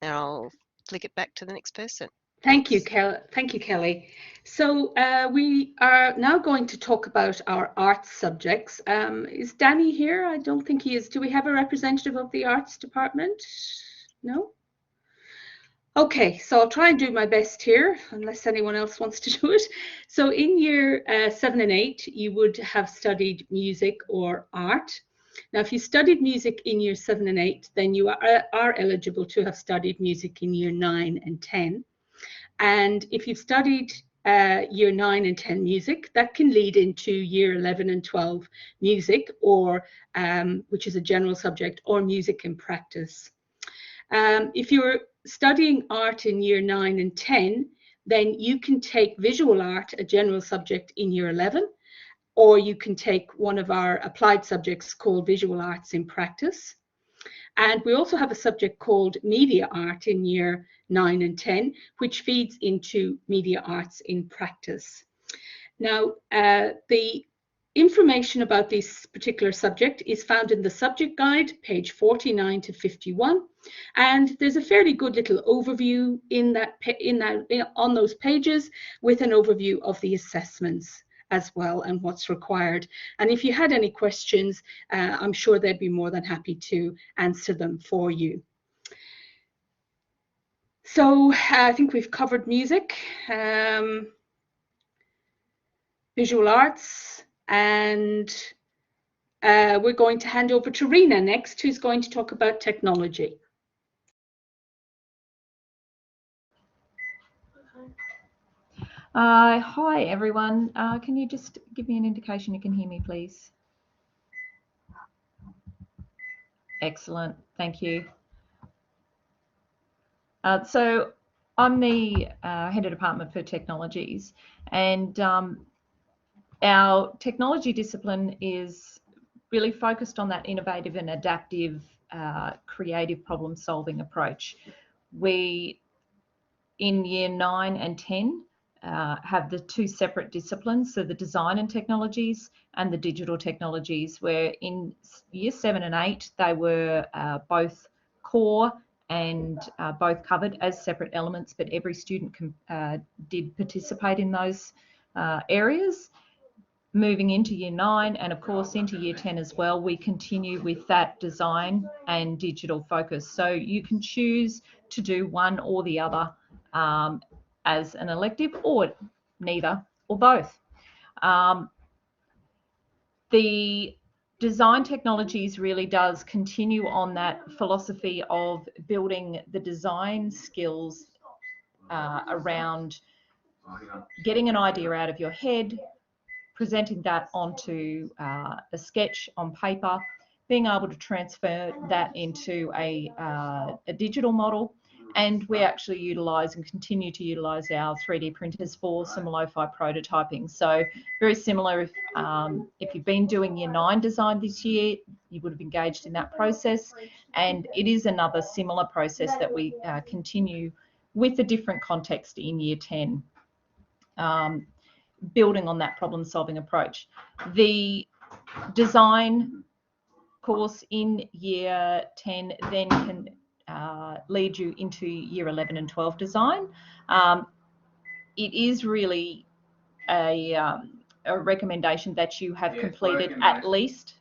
Speaker 9: And I'll flick it back to the next person.
Speaker 1: Thank you, Kelly. So we are now going to talk about our arts subjects. Is Danny here? I don't think he is. Do we have a representative of the arts department? No? Okay, so I'll try and do my best here, unless anyone else wants to do it. So in year 7 and 8, you would have studied music or art. Now, if you studied music in year 7 and 8, then you are eligible to have studied music in year 9 and 10. And if you've studied year 9 and 10 music, that can lead into year 11 and 12 music, or which is a general subject, or music in practice. If you're studying art in year 9 and 10, then you can take visual art, a general subject, in year 11, or you can take one of our applied subjects called visual arts in practice. And we also have a subject called media art in year 9 and 10, which feeds into media arts in practice. Now, the information about this particular subject is found in the subject guide, page 49 to 51, and there's a fairly good little overview on those pages, with an overview of the assessments as well and what's required. And if you had any questions, I'm sure they'd be more than happy to answer them for you. So I think we've covered music, visual arts, and we're going to hand over to Rena next, who's going to talk about technology.
Speaker 10: Hi everyone. Can you just give me an indication you can hear me, please? Excellent, thank you. So I'm the head of department for technologies, and our technology discipline is really focused on that innovative and adaptive, creative problem-solving approach. We, in year 9 and 10, have the two separate disciplines, so the design and technologies and the digital technologies, where in year 7 and 8 they were both core and both covered as separate elements, but every student did participate in those areas. Moving into year 9 and of course into year 10 as well, we continue with that design and digital focus. So you can choose to do one or the other as an elective, or neither, or both. The design technologies really does continue on that philosophy of building the design skills around getting an idea out of your head, presenting that onto a sketch on paper, being able to transfer that into a digital model. And we actually utilise and continue to utilise our 3D printers for some lo-fi prototyping. So very similar, if you've been doing year 9 design this year, you would have engaged in that process. And it is another similar process that we continue with a different context in year 10. Building on that problem-solving approach. The design course in year 10 then can lead you into year 11 and 12 design. It is really a recommendation that you have completed at least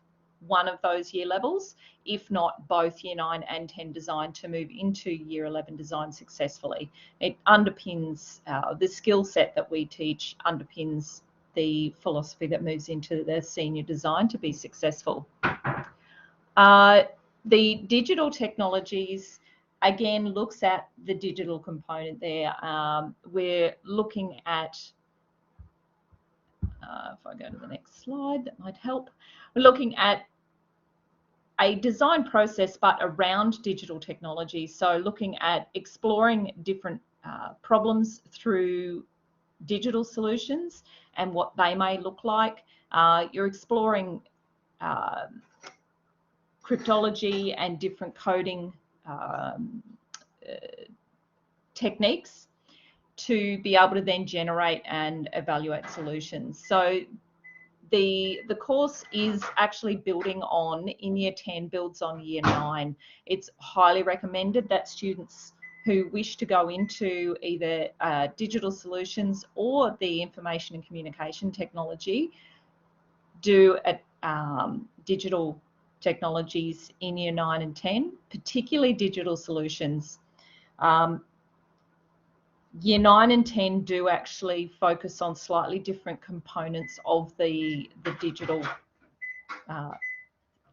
Speaker 10: one of those year levels, if not both year 9 and 10 design, to move into year 11 design successfully. It underpins the skill set that we teach, underpins the philosophy that moves into the senior design to be successful. The digital technologies, again, looks at the digital component there. We're looking at, if I go to the next slide, that might help. We're looking at a design process, but around digital technology. So looking at exploring different problems through digital solutions and what they may look like. You're exploring cryptology and different coding techniques to be able to then generate and evaluate solutions. So the course is actually building on, in year 10, builds on year 9. It's highly recommended that students who wish to go into either digital solutions or the information and communication technology do digital technologies in year 9 and 10, particularly digital solutions. Year 9 and 10 do actually focus on slightly different components of the digital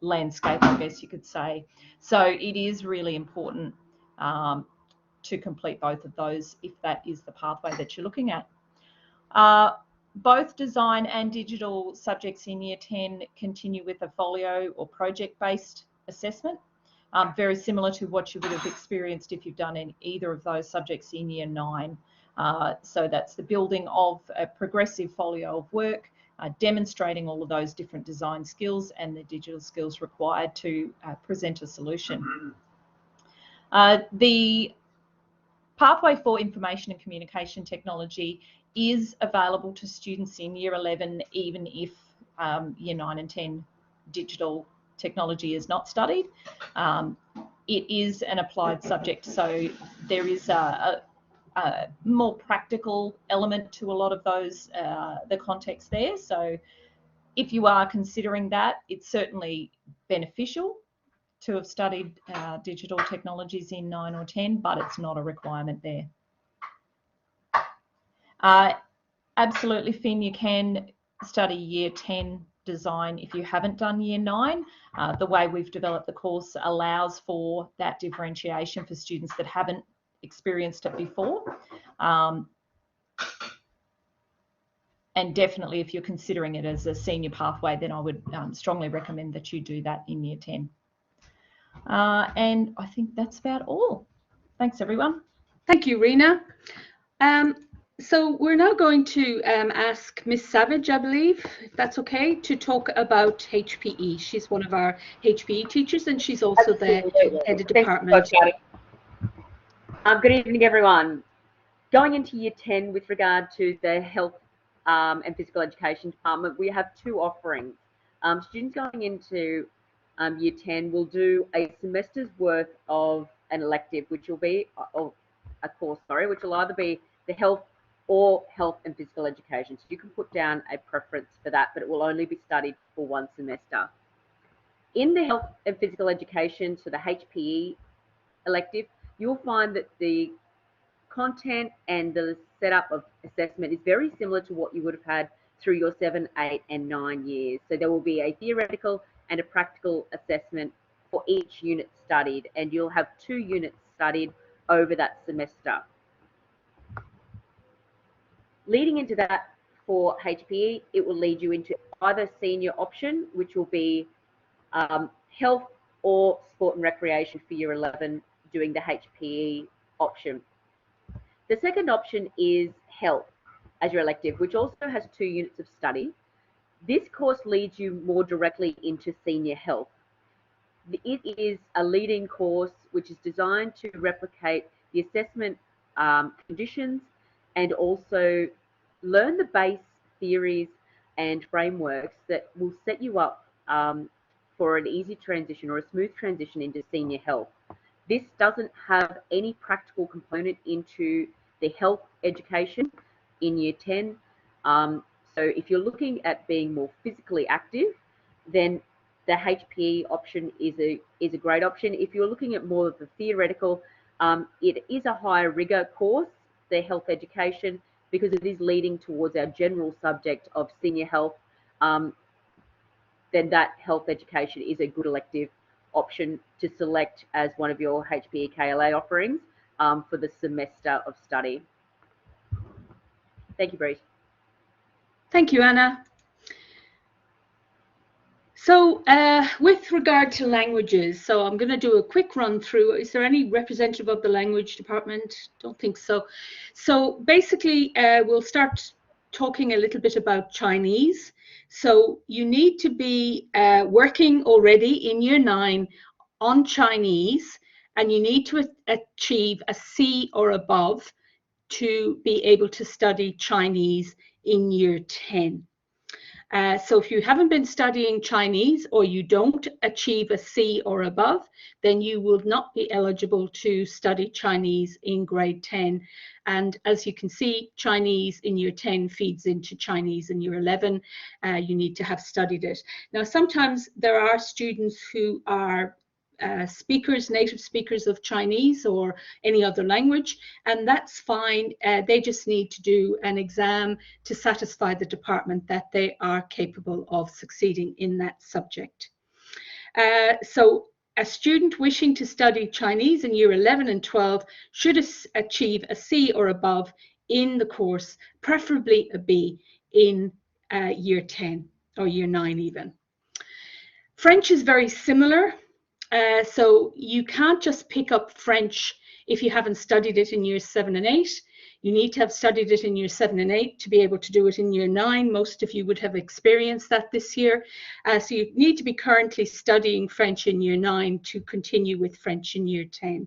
Speaker 10: landscape, I guess you could say. So it is really important to complete both of those if that is the pathway that you're looking at. Both design and digital subjects in Year 10 continue with a folio or project-based assessment, very similar to what you would have experienced if you've done either of those subjects in Year 9. So that's the building of a progressive folio of work, demonstrating all of those different design skills and the digital skills required to present a solution. The pathway for information and communication technology is available to students in Year 11, even if Year 9 and 10 digital technology is not studied. It is an applied subject, so there is a more practical element to a lot of those, the context there. So if you are considering that, it's certainly beneficial to have studied digital technologies in 9 or 10, but it's not a requirement there. Absolutely, Finn, you can study Year 10 design if you haven't done Year 9. The way we've developed the course allows for that differentiation for students that haven't experienced it before. And definitely, if you're considering it as a senior pathway, then I would strongly recommend that you do that in Year 10. And I think that's about all. Thanks, everyone.
Speaker 1: Thank you, Rena. So we're now going to ask Miss Savage, I believe, if that's okay, to talk about HPE. She's one of our HPE teachers, and she's also the head of department.
Speaker 11: Good evening, everyone. Going into Year 10 with regard to the health and physical education department, we have two offerings. Students going into Year 10 will do a semester's worth of an elective, which will be, or a course, sorry, which will either be the health or health and physical education. So you can put down a preference for that, but it will only be studied for one semester. In the health and physical education, so the HPE elective, you'll find that the content and the setup of assessment is very similar to what you would have had through your 7, 8 and 9 years. So there will be a theoretical and a practical assessment for each unit studied, and you'll have 2 units studied over that semester. Leading into that for HPE, it will lead you into either senior option, which will be health or sport and recreation for Year 11, doing the HPE option. The second option is health as your elective, which also has 2 units of study. This course leads you more directly into senior health. It is a leading course which is designed to replicate the assessment conditions and also learn the base theories and frameworks that will set you up for an easy transition or a smooth transition into senior health. This doesn't have any practical component into the health education in Year 10. So if you're looking at being more physically active, then the HPE option is a great option. If you're looking at more of the theoretical, it is a higher rigor course, the health education, because it is leading towards our general subject of senior health. Then that health education is a good elective option to select as one of your HPE KLA offerings for the semester of study. Thank you, Bree.
Speaker 1: Thank you, Anna. So with regard to languages, so I'm going to do a quick run through. Is there any representative of the language department? Don't think so. So basically, we'll start talking a little bit about Chinese. So you need to be working already in Year 9 on Chinese, and you need to achieve a C or above to be able to study Chinese in Year 10. So if you haven't been studying Chinese or you don't achieve a C or above, then you will not be eligible to study Chinese in grade 10. And as you can see, Chinese in Year 10 feeds into Chinese in Year 11. You need to have studied it. Now, sometimes there are students who are speakers, native speakers of Chinese or any other language, and that's fine. They just need to do an exam to satisfy the department that they are capable of succeeding in that subject. So a student wishing to study Chinese in year 11 and 12 should achieve a C or above in the course, preferably a B in year 10 or year 9 even. French is very similar. So you can't just pick up French if you haven't studied it in years 7 and 8. You need to have studied it in year 7 and 8 to be able to do it in year 9. Most of you would have experienced that this year. So you need to be currently studying French in year 9 to continue with French in year 10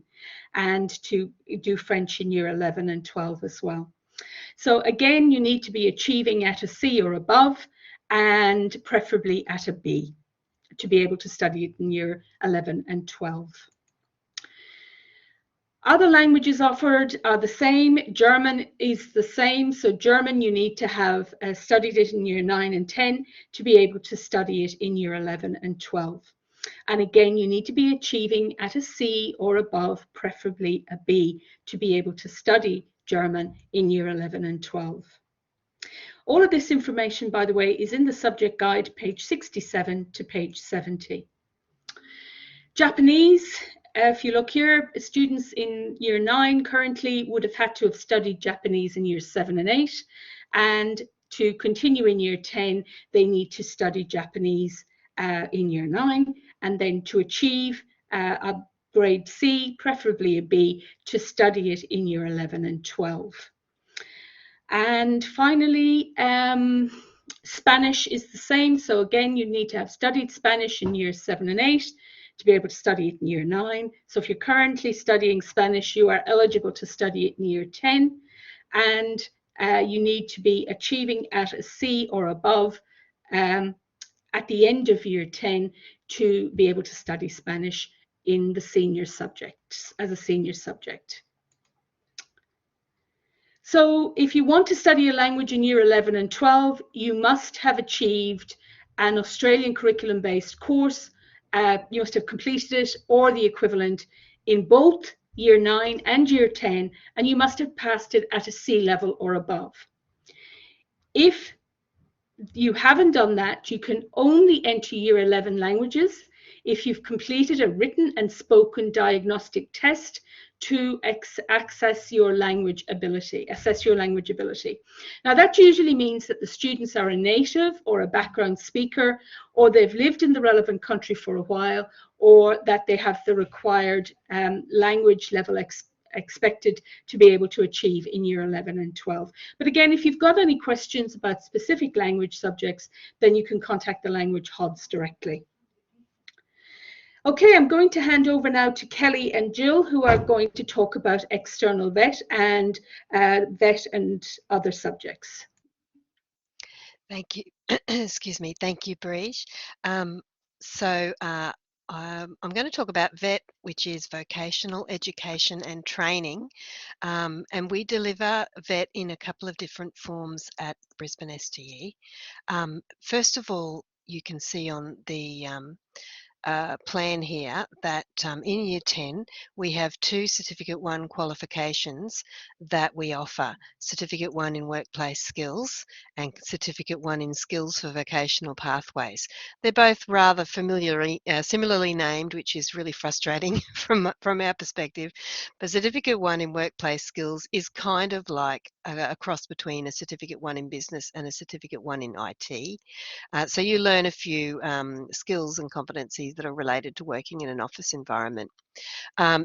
Speaker 1: and to do French in year 11 and 12 as well. So again, you need to be achieving at a C or above and preferably at a B to be able to study it in year 11 and 12. Other languages offered are the same. German is the same. So German, you need to have studied it in year 9 and 10 to be able to study it in year 11 and 12. And again, you need to be achieving at a C or above, preferably a B, to be able to study German in year 11 and 12. All of this information, by the way, is in the subject guide, page 67 to page 70. Japanese, if you look here, students in year 9 currently would have had to have studied Japanese in years 7 and 8. And to continue in year 10, they need to study Japanese in year 9. And then to achieve a grade C, preferably a B, to study it in year 11 and 12. And finally, Spanish is the same. So again, you need to have studied Spanish in years 7 and 8 to be able to study it in year 9. So if you're currently studying Spanish, you are eligible to study it in year 10. And you need to be achieving at a C or above at the end of year 10 to be able to study Spanish in the senior subjects, as a senior subject. So if you want to study a language in year 11 and 12, you must have achieved an Australian curriculum-based course. You must have completed it or the equivalent in both year 9 and year 10, and you must have passed it at a C level or above. If you haven't done that, you can only enter year 11 languages if you've completed a written and spoken diagnostic test to assess your language ability. Now that usually means that the students are a native or a background speaker, or they've lived in the relevant country for a while, or that they have the required language level expected to be able to achieve in year 11 and 12. But again, if you've got any questions about specific language subjects, then you can contact the language HODs directly. Okay, I'm going to hand over now to Kelly and Jill, who are going to talk about external vet and other subjects.
Speaker 9: Thank you. Excuse me. Thank you, Briege. I'm going to talk about VET, which is vocational education and training. And we deliver VET in a couple of different forms at Brisbane STE. First of all, you can see on the plan here that in Year 10 we have 2 Certificate 1 qualifications that we offer. Certificate 1 in Workplace Skills and Certificate 1 in Skills for Vocational Pathways. They're both rather similarly named, which is really frustrating from our perspective. But Certificate 1 in Workplace Skills is kind of like a cross between a Certificate 1 in Business and a Certificate 1 in IT. So you learn a few skills and competencies that are related to working in an office environment.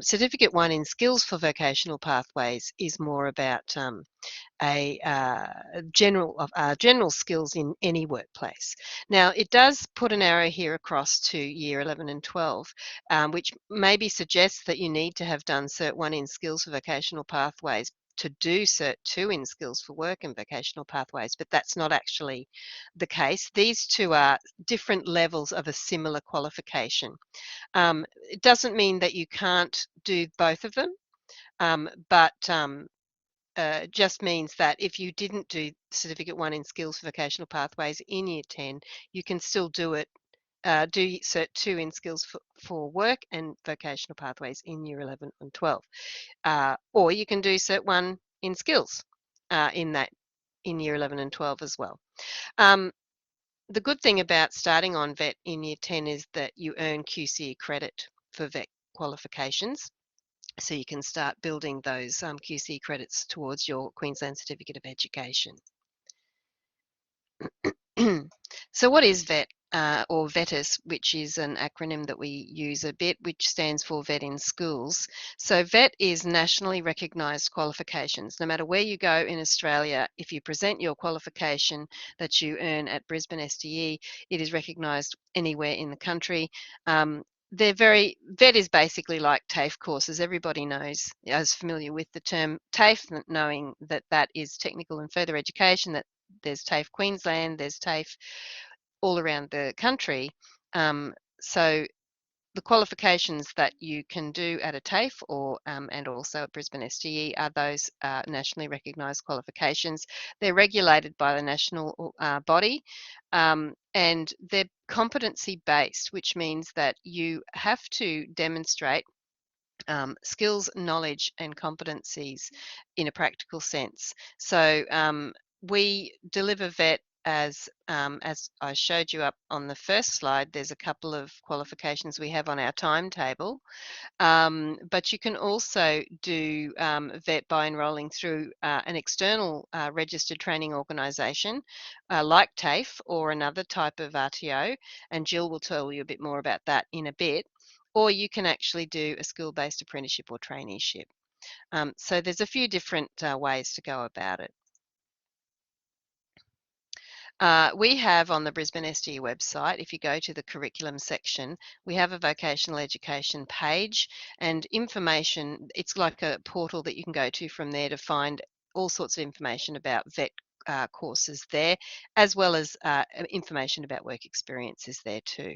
Speaker 9: Certificate 1 in Skills for Vocational Pathways is more about general skills in any workplace. Now, it does put an arrow here across to year 11 and 12, which maybe suggests that you need to have done Cert 1 in Skills for Vocational Pathways to do Cert 2 in Skills for Work and Vocational Pathways, but that's not actually the case. These two are different levels of a similar qualification. It doesn't mean that you can't do both of them, but just means that if you didn't do Certificate 1 in Skills for Vocational Pathways in Year 10, you can still do it do Cert 2 in skills for work and vocational pathways in year 11 and 12. Or you can do Cert 1 in skills in year 11 and 12 as well. The good thing about starting on VET in year 10 is that you earn QCE credit for VET qualifications. So you can start building those QCE credits towards your Queensland Certificate of Education. So what is VET or VETIS, which is an acronym that we use a bit, which stands for VET in Schools. So VET is nationally recognised qualifications. No matter where you go in Australia, if you present your qualification that you earn at Brisbane SDE, it is recognised anywhere in the country. VET is basically like TAFE courses. Everybody is familiar with the term TAFE, knowing that that is technical and further education, that there's TAFE Queensland, there's TAFE all around the country. So the qualifications that you can do at a TAFE or and also at Brisbane SDE are those nationally recognised qualifications. They're regulated by the national body, and they're competency based, which means that you have to demonstrate skills, knowledge and competencies in a practical sense. So we deliver VET as I showed you up on the first slide. There's a couple of qualifications we have on our timetable, but you can also do VET by enrolling through an external registered training organisation like TAFE or another type of RTO, and Jill will tell you a bit more about that in a bit. Or you can actually do a skill-based apprenticeship or traineeship. So there's a few different ways to go about it. We have on the Brisbane SDE website, if you go to the curriculum section, we have a vocational education page and information. It's like a portal that you can go to from there to find all sorts of information about VET courses there, as well as information about work experiences there too.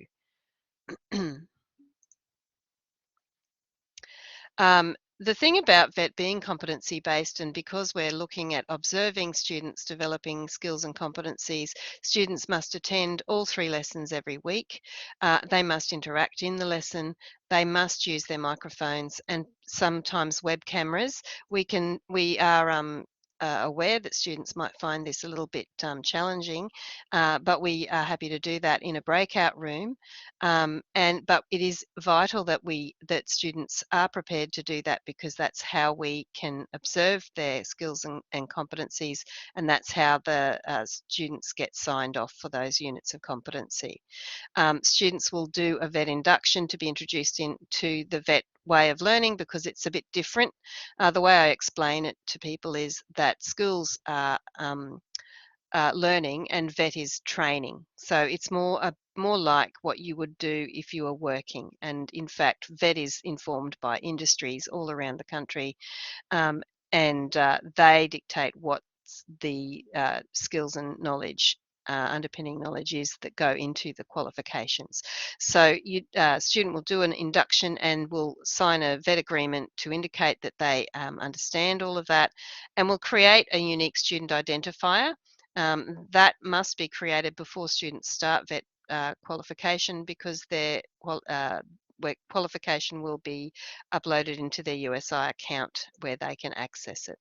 Speaker 9: The thing about VET being competency based, and because we're looking at observing students developing skills and competencies, students must attend all 3 lessons every week. They must interact in the lesson. They must use their microphones and sometimes web cameras. We are aware that students might find this a little bit challenging, but we are happy to do that in a breakout room. But it is vital that students are prepared to do that, because that's how we can observe their skills and competencies, and that's how the students get signed off for those units of competency. Students will do a VET induction to be introduced into the VET way of learning, because it's a bit different. The way I explain it to people is that schools are learning and VET is training. So it's more like what you would do if you were working. And in fact, VET is informed by industries all around the country, and they dictate what the skills and knowledge underpinning knowledge is that go into the qualifications. So student will do an induction and will sign a VET agreement to indicate that they understand all of that, and will create a unique student identifier. That must be created before students start VET qualification, because their qualification will be uploaded into their USI account where they can access it.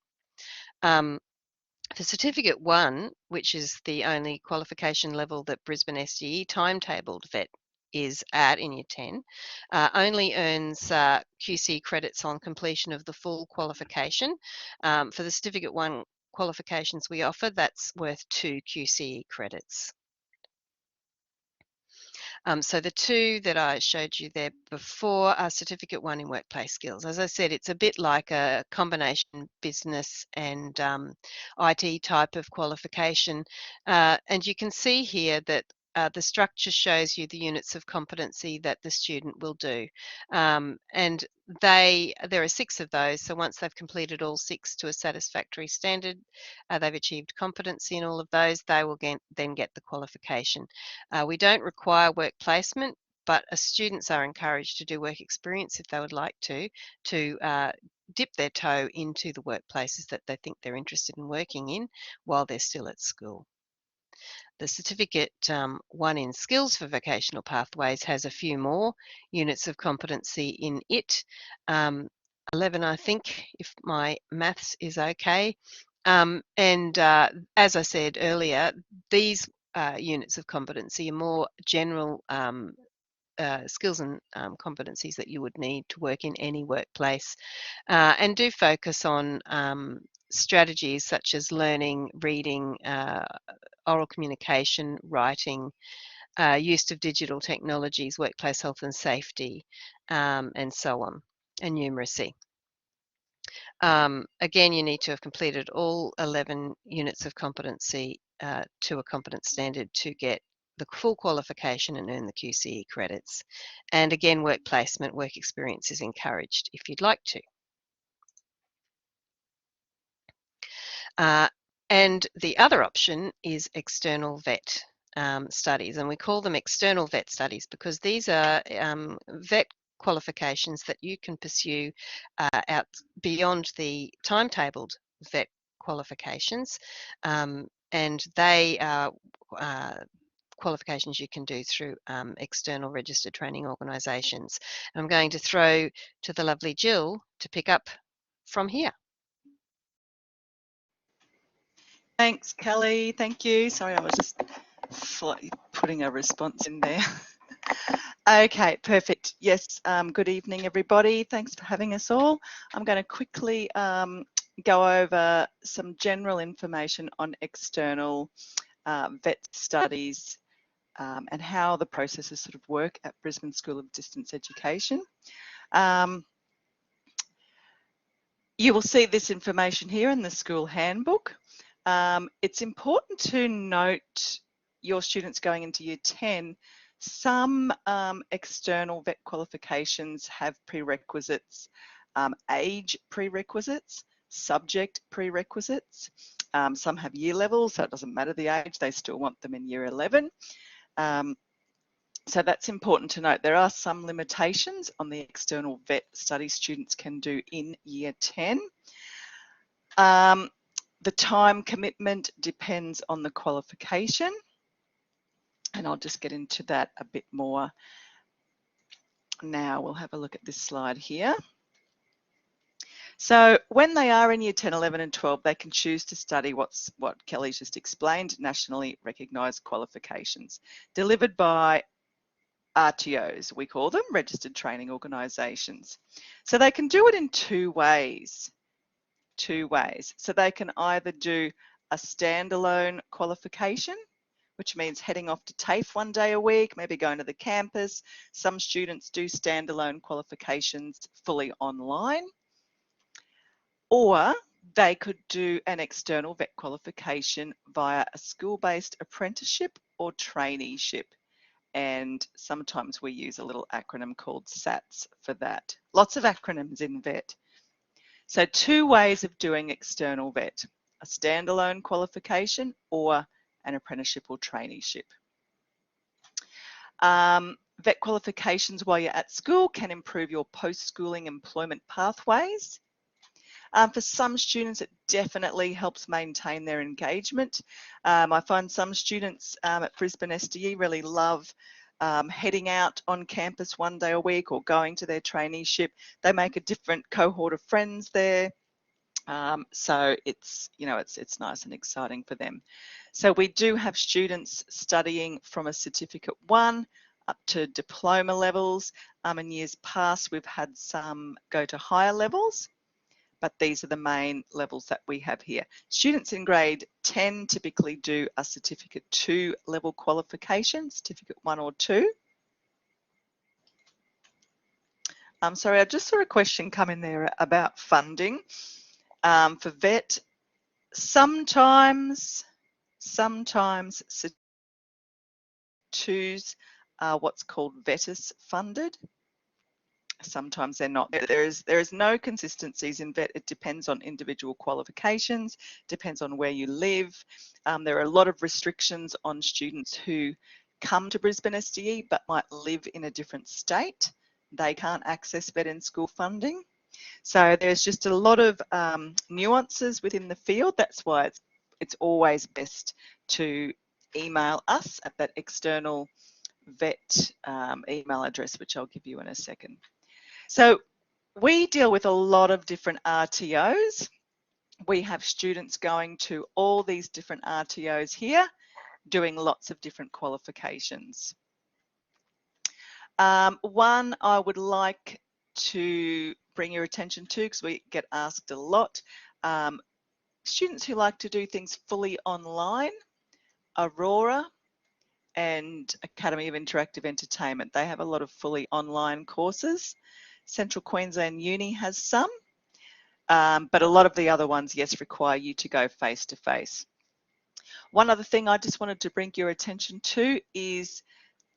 Speaker 9: For Certificate 1, which is the only qualification level that Brisbane SDE timetabled VET is at in Year 10, only earns QC credits on completion of the full qualification. For the Certificate 1 qualifications we offer, that's worth 2 QCE credits. So the 2 that I showed you there before are Certificate 1 in Workplace Skills. As I said, it's a bit like a combination business and IT type of qualification. And you can see here that the structure shows you the units of competency that the student will do. And there are 6 of those. So once they've completed all 6 to a satisfactory standard, they've achieved competency in all of those, they will then get the qualification. We don't require work placement, but students are encouraged to do work experience if they would like to dip their toe into the workplaces that they think they're interested in working in while they're still at school. The Certificate 1 in Skills for Vocational Pathways has a few more units of competency in it. 11, I think, if my maths is okay. As I said earlier, these units of competency are more general skills and competencies that you would need to work in any workplace, and do focus on strategies such as learning, reading, oral communication, writing, use of digital technologies, workplace health and safety, and so on, and numeracy. Again, you need to have completed all 11 units of competency to a competence standard to get the full qualification and earn the QCE credits. And again, work placement, work experience is encouraged if you'd like to. And the other option is external vet studies, and we call them external vet studies because these are vet qualifications that you can pursue out beyond the timetabled vet qualifications, and they are qualifications you can do through external registered training organisations. I'm going to throw to the lovely Jill to pick up from here.
Speaker 12: Thanks, Kelly. Thank you. Sorry, I was just putting a response in there. Okay, perfect. Yes, good evening, everybody. Thanks for having us all. I'm going to quickly go over some general information on external vet studies and how the processes sort of work at Brisbane School of Distance Education. You will see this information here in the school handbook. It's important to note your students going into year 10, some external vet qualifications have prerequisites, age prerequisites, subject prerequisites. Some have year levels, so it doesn't matter the age, they still want them in year 11. So that's important to note. There are some limitations on the external vet study students can do in year 10. The time commitment depends on the qualification, and I'll just get into that a bit more now. We'll have a look at this slide here. So when they are in year 10, 11 and 12, they can choose to study what Kelly's just explained, nationally recognised qualifications, delivered by RTOs, we call them, registered training organisations. So they can do it in two ways. So they can either do a standalone qualification, which means heading off to TAFE one day a week, maybe going to the campus. Some students do standalone qualifications fully online, or they could do an external vet qualification via a school-based apprenticeship or traineeship. And sometimes we use a little acronym called SATs for that. Lots of acronyms in vet. So two ways of doing external vet, a standalone qualification or an apprenticeship or traineeship. Vet qualifications while you're at school can improve your post-schooling employment pathways. For some students, it definitely helps maintain their engagement. I find some students at Brisbane SDE really love heading out on campus one day a week or going to their traineeship. They make a different cohort of friends there. So it's, you know, it's nice and exciting for them. So we do have students studying from a Certificate 1 up to diploma levels. In years past, we've had some go to higher levels, but these are the main levels that we have here. Students in grade 10 typically do a Certificate 2 level qualification, Certificate 1 or 2. Sorry, I just saw a question come in there about funding. For vet, sometimes Certificate 2s are what's called VETIS funded. Sometimes they're not. There is no consistencies in vet. It depends on individual qualifications, depends on where you live. There are a lot of restrictions on students who come to Brisbane SDE but might live in a different state. They can't access vet and school funding. So there's just a lot of nuances within the field. That's why it's always best to email us at that external vet email address, which I'll give you in a second. So we deal with a lot of different RTOs. We have students going to all these different RTOs here, doing lots of different qualifications. One I would like to bring your attention to, because we get asked a lot, students who like to do things fully online, Aurora and Academy of Interactive Entertainment. They have a lot of fully online courses. Central Queensland Uni has some, but a lot of the other ones, yes, require you to go face to face. One other thing I just wanted to bring your attention to is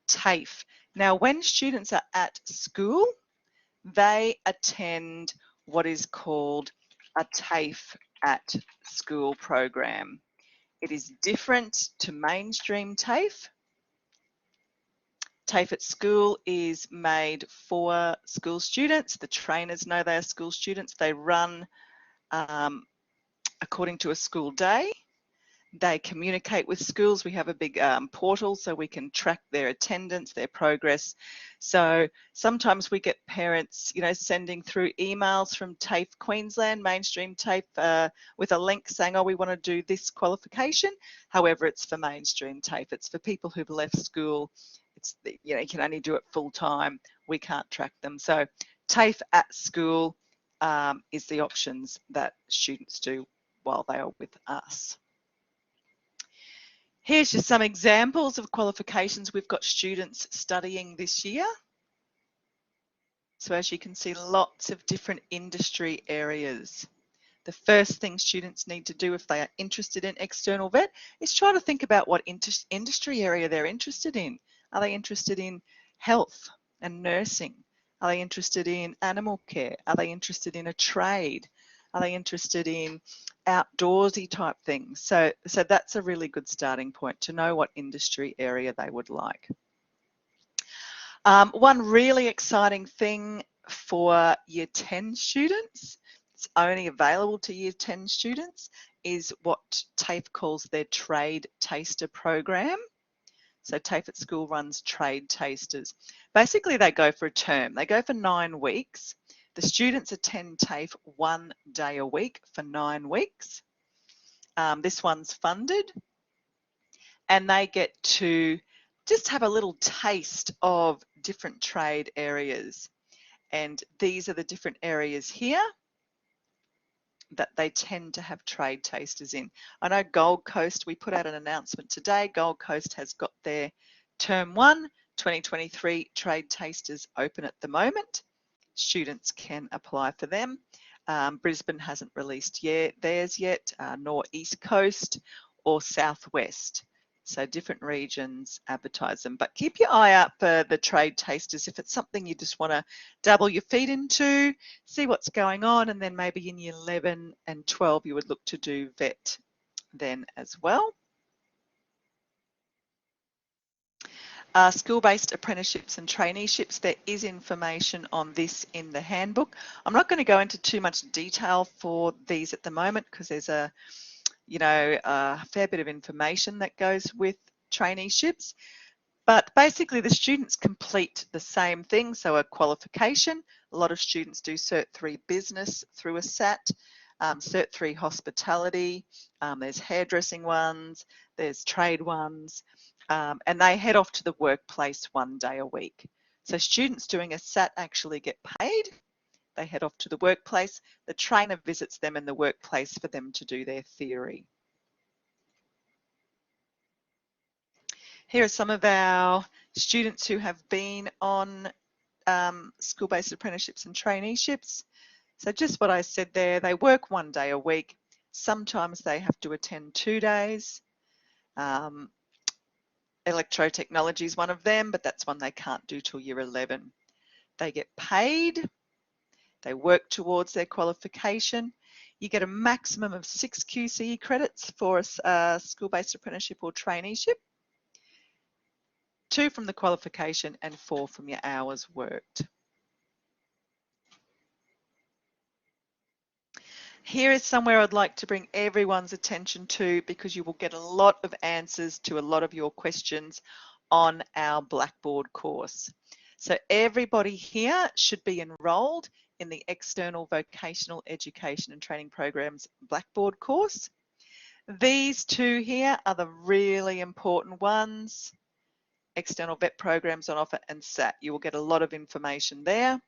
Speaker 12: TAFE. Now, when students are at school, they attend what is called a TAFE at school program. It is different to mainstream TAFE. TAFE at school is made for school students. The trainers know they are school students. They run according to a school day. They communicate with schools. We have a big portal so we can track their attendance, their progress. So sometimes we get parents, you know, sending through emails from TAFE Queensland, mainstream TAFE, with a link saying, oh, we want to do this qualification. However, it's for mainstream TAFE. It's for people who've left school. It's, you know, you can only do it full time. We can't track them. So TAFE at school is the options that students do while they are with us. Here's just some examples of qualifications we've got students studying this year. So as you can see, lots of different industry areas. The first thing students need to do if they are interested in external vet is try to think about what industry area they're interested in. Are they interested in health and nursing? Are they interested in animal care? Are they interested in a trade? Are they interested in outdoorsy type things? So that's a really good starting point to know what industry area they would like. One really exciting thing for Year 10 students, it's only available to Year 10 students, is what TAFE calls their Trade Taster program. So TAFE at school runs trade tasters. Basically, they go for a term. They go for 9 weeks. The students attend TAFE 1 day a week for 9 weeks. This one's funded, and they get to just have a little taste of different trade areas. And these are the different areas here that they tend to have trade tasters in. I know Gold Coast, we put out an announcement today, Gold Coast has got their Term 1 2023 trade tasters open at the moment. Students can apply for them. Brisbane hasn't released theirs yet, nor East Coast or Southwest. So different regions advertise them. But keep your eye out for the trade tasters if it's something you just want to dabble your feet into, see what's going on, and then maybe in year 11 and 12 you would look to do vet then as well. School-based apprenticeships and traineeships, there is information on this in the handbook. I'm not going to go into too much detail for these at the moment because there's a fair bit of information that goes with traineeships. But basically the students complete the same thing, so a qualification. A lot of students do Cert 3 business through a SAT, Cert 3 hospitality, there's hairdressing ones, there's trade ones, and they head off to the workplace 1 day a week. So students doing a SAT actually get paid. They head off to the workplace. The trainer visits them in the workplace for them to do their theory. Here are some of our students who have been on school-based apprenticeships and traineeships. So just what I said there, they work 1 day a week. Sometimes they have to attend 2 days. Electrotechnology is one of them, but that's one they can't do till year 11. They get paid. They work towards their qualification. You get a maximum of 6 QCE credits for a school-based apprenticeship or traineeship, 2 from the qualification and 4 from your hours worked. Here is somewhere I'd like to bring everyone's attention to, because you will get a lot of answers to a lot of your questions on our Blackboard course. So everybody here should be enrolled in the External Vocational Education and Training Programs Blackboard course. These two here are the really important ones: External Vet Programs on Offer and SAT. You will get a lot of information there.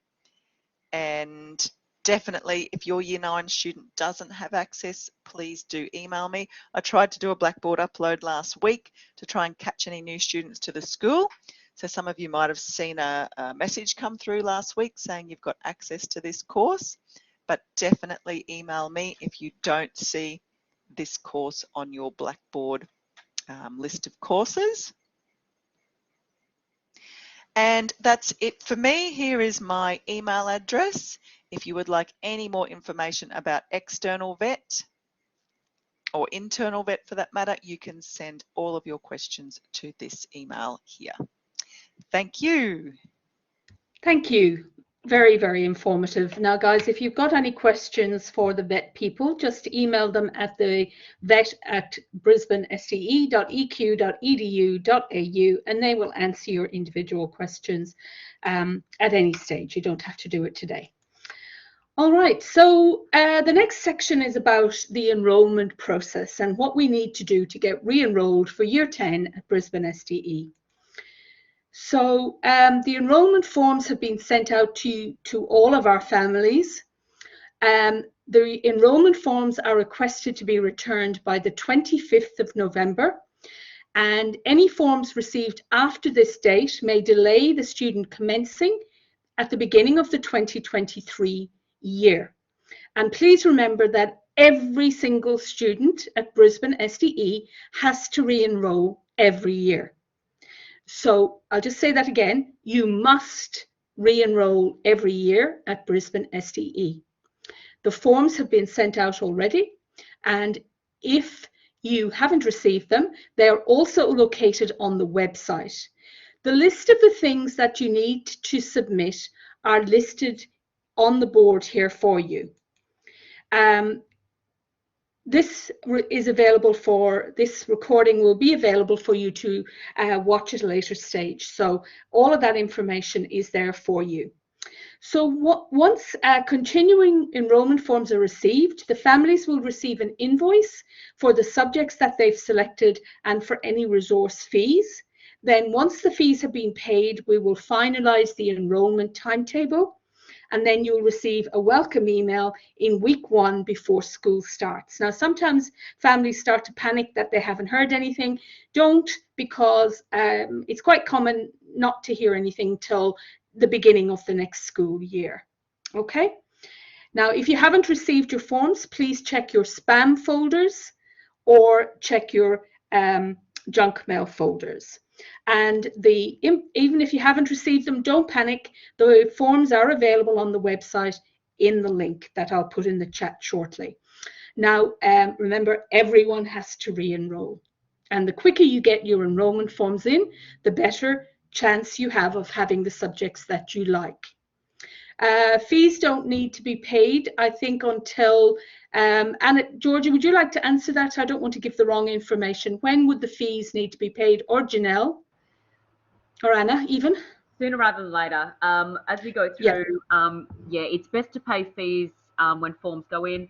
Speaker 12: And definitely, if your Year 9 student doesn't have access, please do email me. I tried to do a Blackboard upload last week to try and catch any new students to the school. So some of you might have seen a message come through last week saying you've got access to this course, but definitely email me if you don't see this course on your Blackboard list of courses. And that's it for me. Here is my email address. If you would like any more information about external vet or internal vet for that matter, you can send all of your questions to this email here. Thank you.
Speaker 1: Thank you. Very, very informative. Now, guys, if you've got any questions for the vet people, just email them at the vet@brisbaneste.eq.edu.au, and they will answer your individual questions at any stage. You don't have to do it today. All right, so the next section is about the enrolment process and what we need to do to get re-enrolled for Year 10 at Brisbane STE. So the enrolment forms have been sent out to all of our families. The enrolment forms are requested to be returned by the 25th of November, and any forms received after this date may delay the student commencing at the beginning of the 2023 year. And please remember that every single student at Brisbane STE has to re-enroll every year. So I'll just say that again, you must re-enroll every year at Brisbane STE. The forms have been sent out already, and if you haven't received them, they are also located on the website. The list of the things that you need to submit are listed on the board here for you. This is available for, this recording will be available for you to watch at a later stage. So all of that information is there for you. So once continuing enrolment forms are received, the families will receive an invoice for the subjects that they've selected and for any resource fees. Then once the fees have been paid, we will finalize the enrolment timetable, and then you'll receive a welcome email in week 1 before school starts. Now, sometimes families start to panic that they haven't heard anything. Don't, because it's quite common not to hear anything till the beginning of the next school year. Okay? Now, if you haven't received your forms, please check your spam folders or check your junk mail folders. And even if you haven't received them, don't panic. The forms are available on the website in the link that I'll put in the chat shortly. Now, remember, everyone has to re-enroll. And the quicker you get your enrolment forms in, the better chance you have of having the subjects that you like. Fees don't need to be paid, I think, until, Anna, Georgia, would you like to answer that? I don't want to give the wrong information. When would the fees need to be paid? Or Janelle? Or Anna, even?
Speaker 11: Sooner rather than later. As we go through, yeah, it's best to pay fees when forms go in.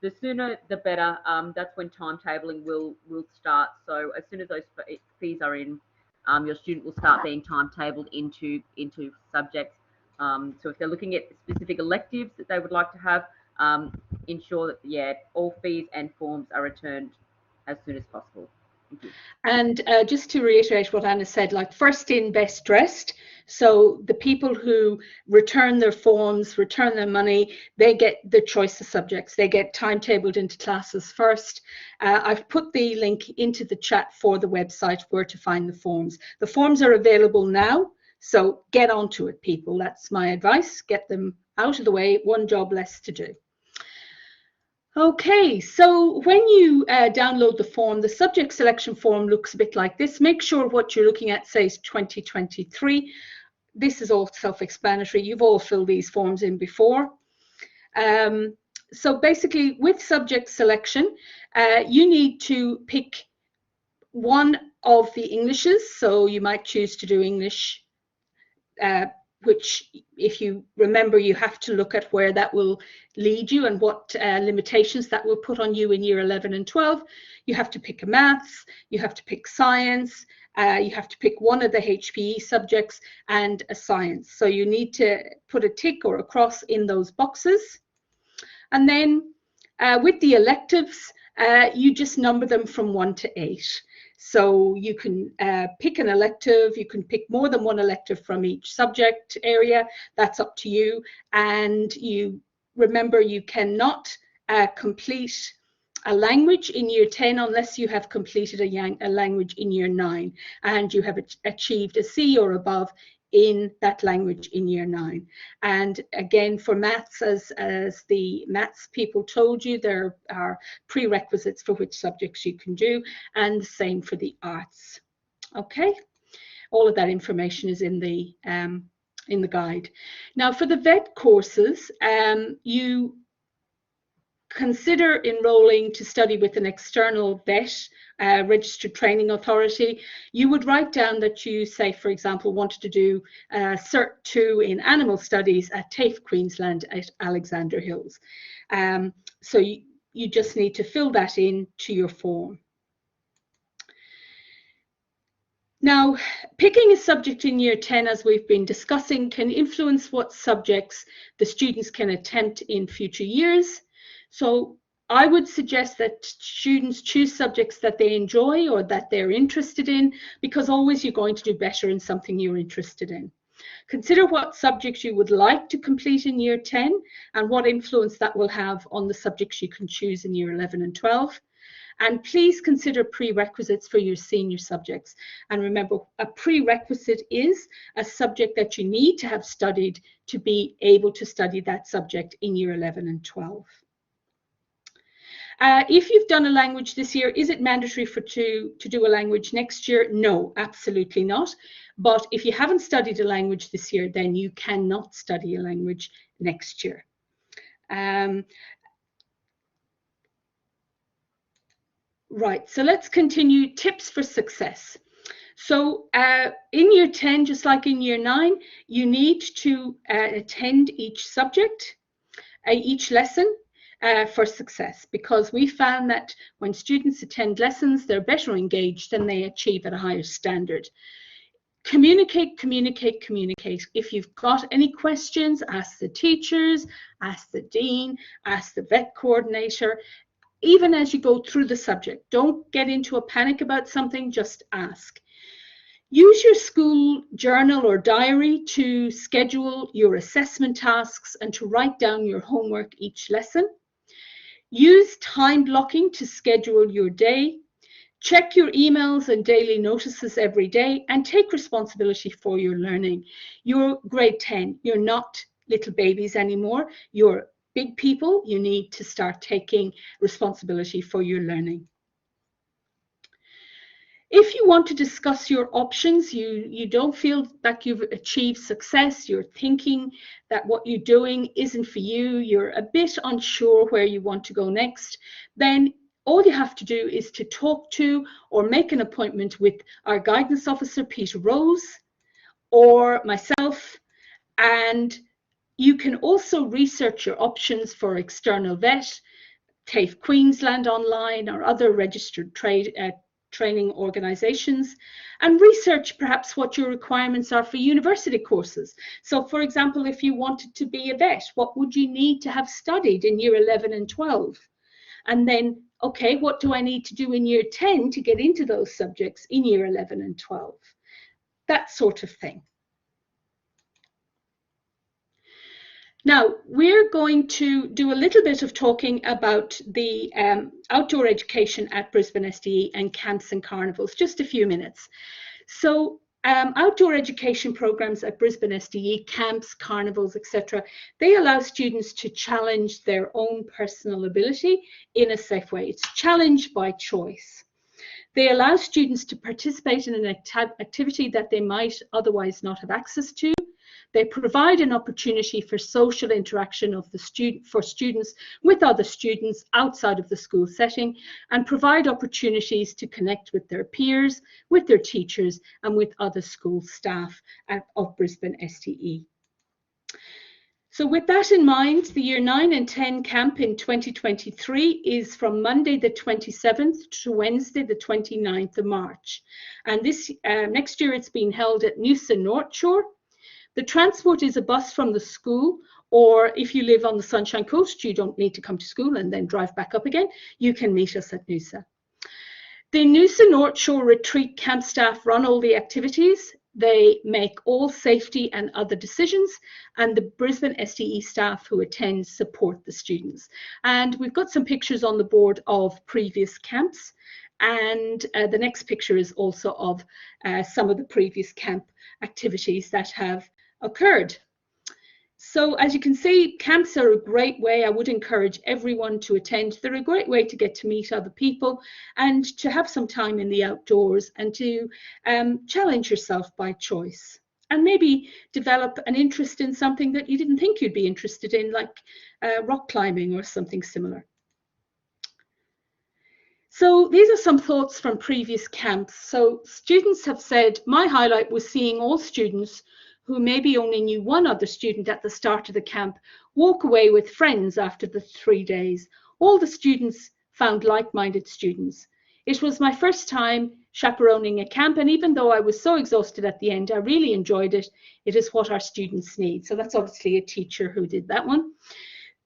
Speaker 11: The sooner the better. That's when timetabling will start. So as soon as those fees are in, your student will start being timetabled into subjects. So if they're looking at specific electives that they would like to have, ensure that, yeah, all fees and forms are returned as soon as possible. Thank you.
Speaker 1: And just to reiterate what Anna said, like first in, best dressed. So the people who return their forms, return their money, they get the choice of subjects. They get timetabled into classes first. I've put the link into the chat for the website where to find the forms. The forms are available now, so get onto it, people. That's my advice. Get them out of the way, one job less to do. Okay, so when you download the form, the subject selection form looks a bit like this. Make sure what you're looking at says 2023. This is all self-explanatory. You've all filled these forms in before. So basically, with subject selection, you need to pick one of the Englishes. So you might choose to do English, which, if you remember, you have to look at where that will lead you and what limitations that will put on you in year 11 and 12. You have to pick a maths, you have to pick science, you have to pick one of the HPE subjects and a science. So you need to put a tick or a cross in those boxes. And then with the electives, you just number them from 1 to 8. So you can pick an elective, you can pick more than one elective from each subject area, that's up to you. And you remember, you cannot complete a language in year 10 unless you have completed a language in year 9 and you have achieved a C or above in that language in year 9. And again, for maths, as the maths people told you, there are prerequisites for which subjects you can do, and the same for the arts. Okay, all of that information is in the guide. Now, for the VET courses, you consider enrolling to study with an external vet, registered training authority. You would write down that you, say, for example, wanted to do Cert 2 in animal studies at TAFE Queensland at Alexander Hills. So you just need to fill that in to your form. Now, picking a subject in year 10, as we've been discussing, can influence what subjects the students can attempt in future years. So I would suggest that students choose subjects that they enjoy or that they're interested in, because always you're going to do better in something you're interested in. Consider what subjects you would like to complete in year 10 and what influence that will have on the subjects you can choose in year 11 and 12. And please consider prerequisites for your senior subjects. And remember, a prerequisite is a subject that you need to have studied to be able to study that subject in year 11 and 12. If you've done a language this year, is it mandatory to do a language next year? No, absolutely not. But if you haven't studied a language this year, then you cannot study a language next year. Right, so let's continue. Tips for success. So in year 10, just like in year 9, you need to attend each subject, each lesson, for success, because we found that when students attend lessons, they're better engaged and they achieve at a higher standard. Communicate, communicate, communicate. If you've got any questions, ask the teachers, ask the dean, ask the vet coordinator. Even as you go through the subject, don't get into a panic about something, just ask. Use your school journal or diary to schedule your assessment tasks and to write down your homework each lesson. Use time blocking to schedule your day. Check your emails and daily notices every day and take responsibility for your learning. You're grade 10, you're not little babies anymore, you're big people. You need to start taking responsibility for your learning. If you want to discuss your options, you don't feel that you've achieved success, you're thinking that what you're doing isn't for you, you're a bit unsure where you want to go next, then all you have to do is to talk to or make an appointment with our guidance officer, Peter Rose, or myself, and you can also research your options for external vet, TAFE Queensland online, or other registered training organisations, and research perhaps what your requirements are for university courses. So, for example, if you wanted to be a vet, what would you need to have studied in year 11 and 12? And then, okay, what do I need to do in year 10 to get into those subjects in year 11 and 12? That sort of thing. Now, we're going to do a little bit of talking about the outdoor education at Brisbane SDE and camps and carnivals, just a few minutes. So outdoor education programs at Brisbane SDE, camps, carnivals, etc., they allow students to challenge their own personal ability in a safe way. It's challenge by choice. They allow students to participate in an activity that they might otherwise not have access to. They provide an opportunity for social interaction of the students with other students outside of the school setting, and provide opportunities to connect with their peers, with their teachers, and with other school staff of Brisbane STE. So with that in mind, the Year 9 and 10 camp in 2023 is from Monday the 27th to Wednesday the 29th of March. And this next year it's being held at Noosa North Shore. The transport is a bus from the school, or if you live on the Sunshine Coast, you don't need to come to school and then drive back up again. You can meet us at Noosa. The Noosa North Shore Retreat camp staff run all the activities. They make all safety and other decisions, and the Brisbane STE staff who attend support the students. And we've got some pictures on the board of previous camps, and the next picture is also of some of the previous camp activities that have occurred. So as you can see, camps are a great way. I would encourage everyone to attend. They're a great way to get to meet other people and to have some time in the outdoors and to challenge yourself by choice, and maybe develop an interest in something that you didn't think you'd be interested in, like rock climbing or something similar. So these are some thoughts from previous camps. So students have said, my highlight was seeing all students who maybe only knew one other student at the start of the camp walk away with friends after the 3 days. All the students found like-minded students. It was my first time chaperoning a camp, and even though I was so exhausted at the end, I really enjoyed it. It is what our students need. So that's obviously a teacher who did that one.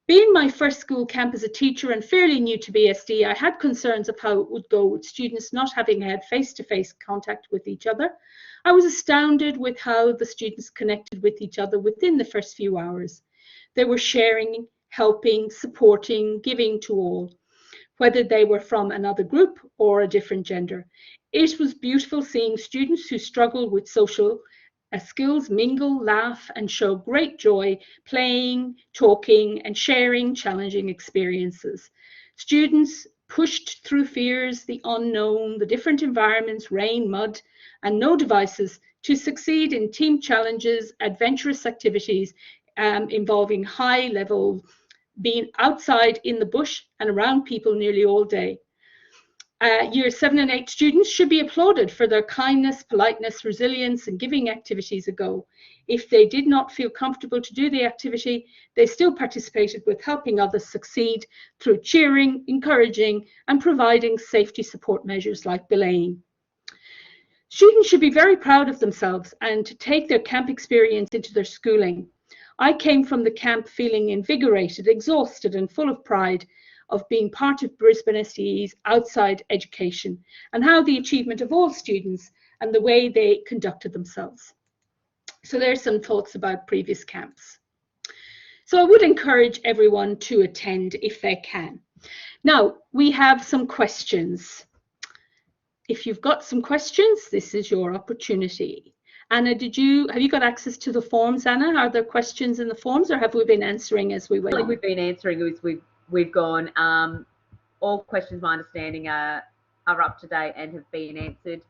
Speaker 1: Being my first school camp as a teacher and fairly new to BSD, I had concerns of how it would go with students not having had face-to-face contact with each other. I was astounded with how the students connected with each other within the first few hours. They were sharing, helping, supporting, giving to all, whether they were from another group or a different gender. It was beautiful seeing students who struggle with social skills mingle, laugh, and show great joy, playing, talking, and sharing challenging experiences. Students pushed through fears, the unknown, the different environments, rain, mud, and no devices to succeed in team challenges, adventurous activities involving high level, being outside in the bush and around people nearly all day. Year 7 and 8 students should be applauded for their kindness, politeness, resilience, and giving activities a go. If they did not feel comfortable to do the activity, they still participated with helping others succeed through cheering, encouraging, and providing safety support measures like belaying. Students should be very proud of themselves and to take their camp experience into their schooling. I came from the camp feeling invigorated, exhausted, and full of pride of being part of Brisbane STE's outside education and how the achievement of all students and the way they conducted themselves. So there's some thoughts about previous camps. So I would encourage everyone to attend if they can. Now we have some questions. If you've got some questions, this is your opportunity. Anna, have you got access to the forms, Anna? Are there questions in the forms, or have we been answering as we went?
Speaker 11: I think we've been answering as we've gone. All questions, my understanding, are up to date and have been answered.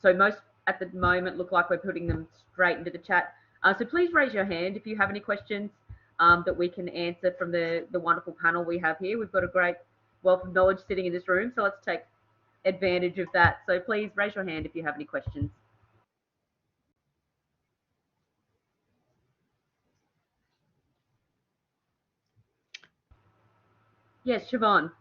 Speaker 11: So most at the moment look like we're putting them straight into the chat. So please raise your hand if you have any questions that we can answer from the wonderful panel we have here. We've got a great wealth of knowledge sitting in this room, so let's take advantage of that. So please raise your hand if you have any questions. Yes, Siobhan.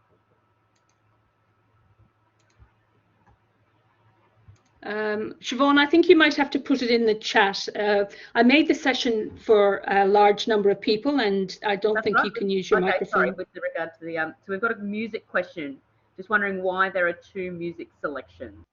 Speaker 1: Siobhan, I think you might have to put it in the chat. I made the session for a large number of people, and I don't think you can use your microphone.
Speaker 11: Sorry, with regard to the so we've got a music question. Just wondering why there are 2 music selections.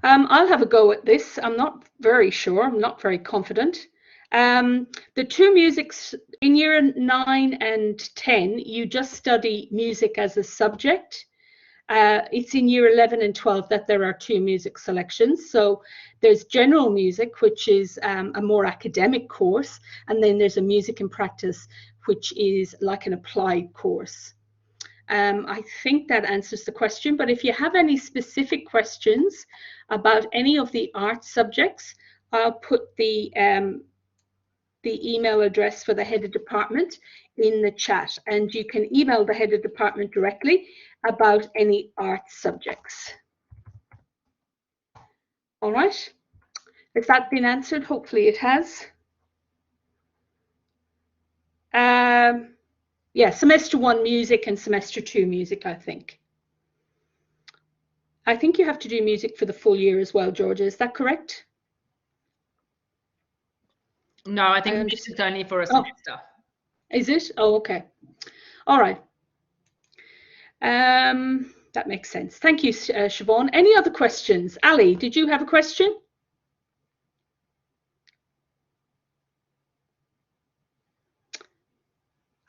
Speaker 1: I'll have a go at this. I'm not very sure. I'm not very confident. The two musics in year 9 and 10, you just study music as a subject. It's in year 11 and 12 that there are two music selections. So there's general music, which is a more academic course, and then there's a music and practice, which is like an applied course. I think that answers the question, but if you have any specific questions about any of the art subjects, I'll put the email address for the head of department in the chat, and you can email the head of department directly about any art subjects. All right, has that been answered? Hopefully it has. Yeah, semester 1 music and semester 2 music, I think. I think you have to do music for the full year as well, Georgia, is that correct?
Speaker 13: No, I think music's only for a semester.
Speaker 1: Is it? Oh, okay. All right. That makes sense. Thank you, Siobhan. Any other questions? Ali, did you have a question?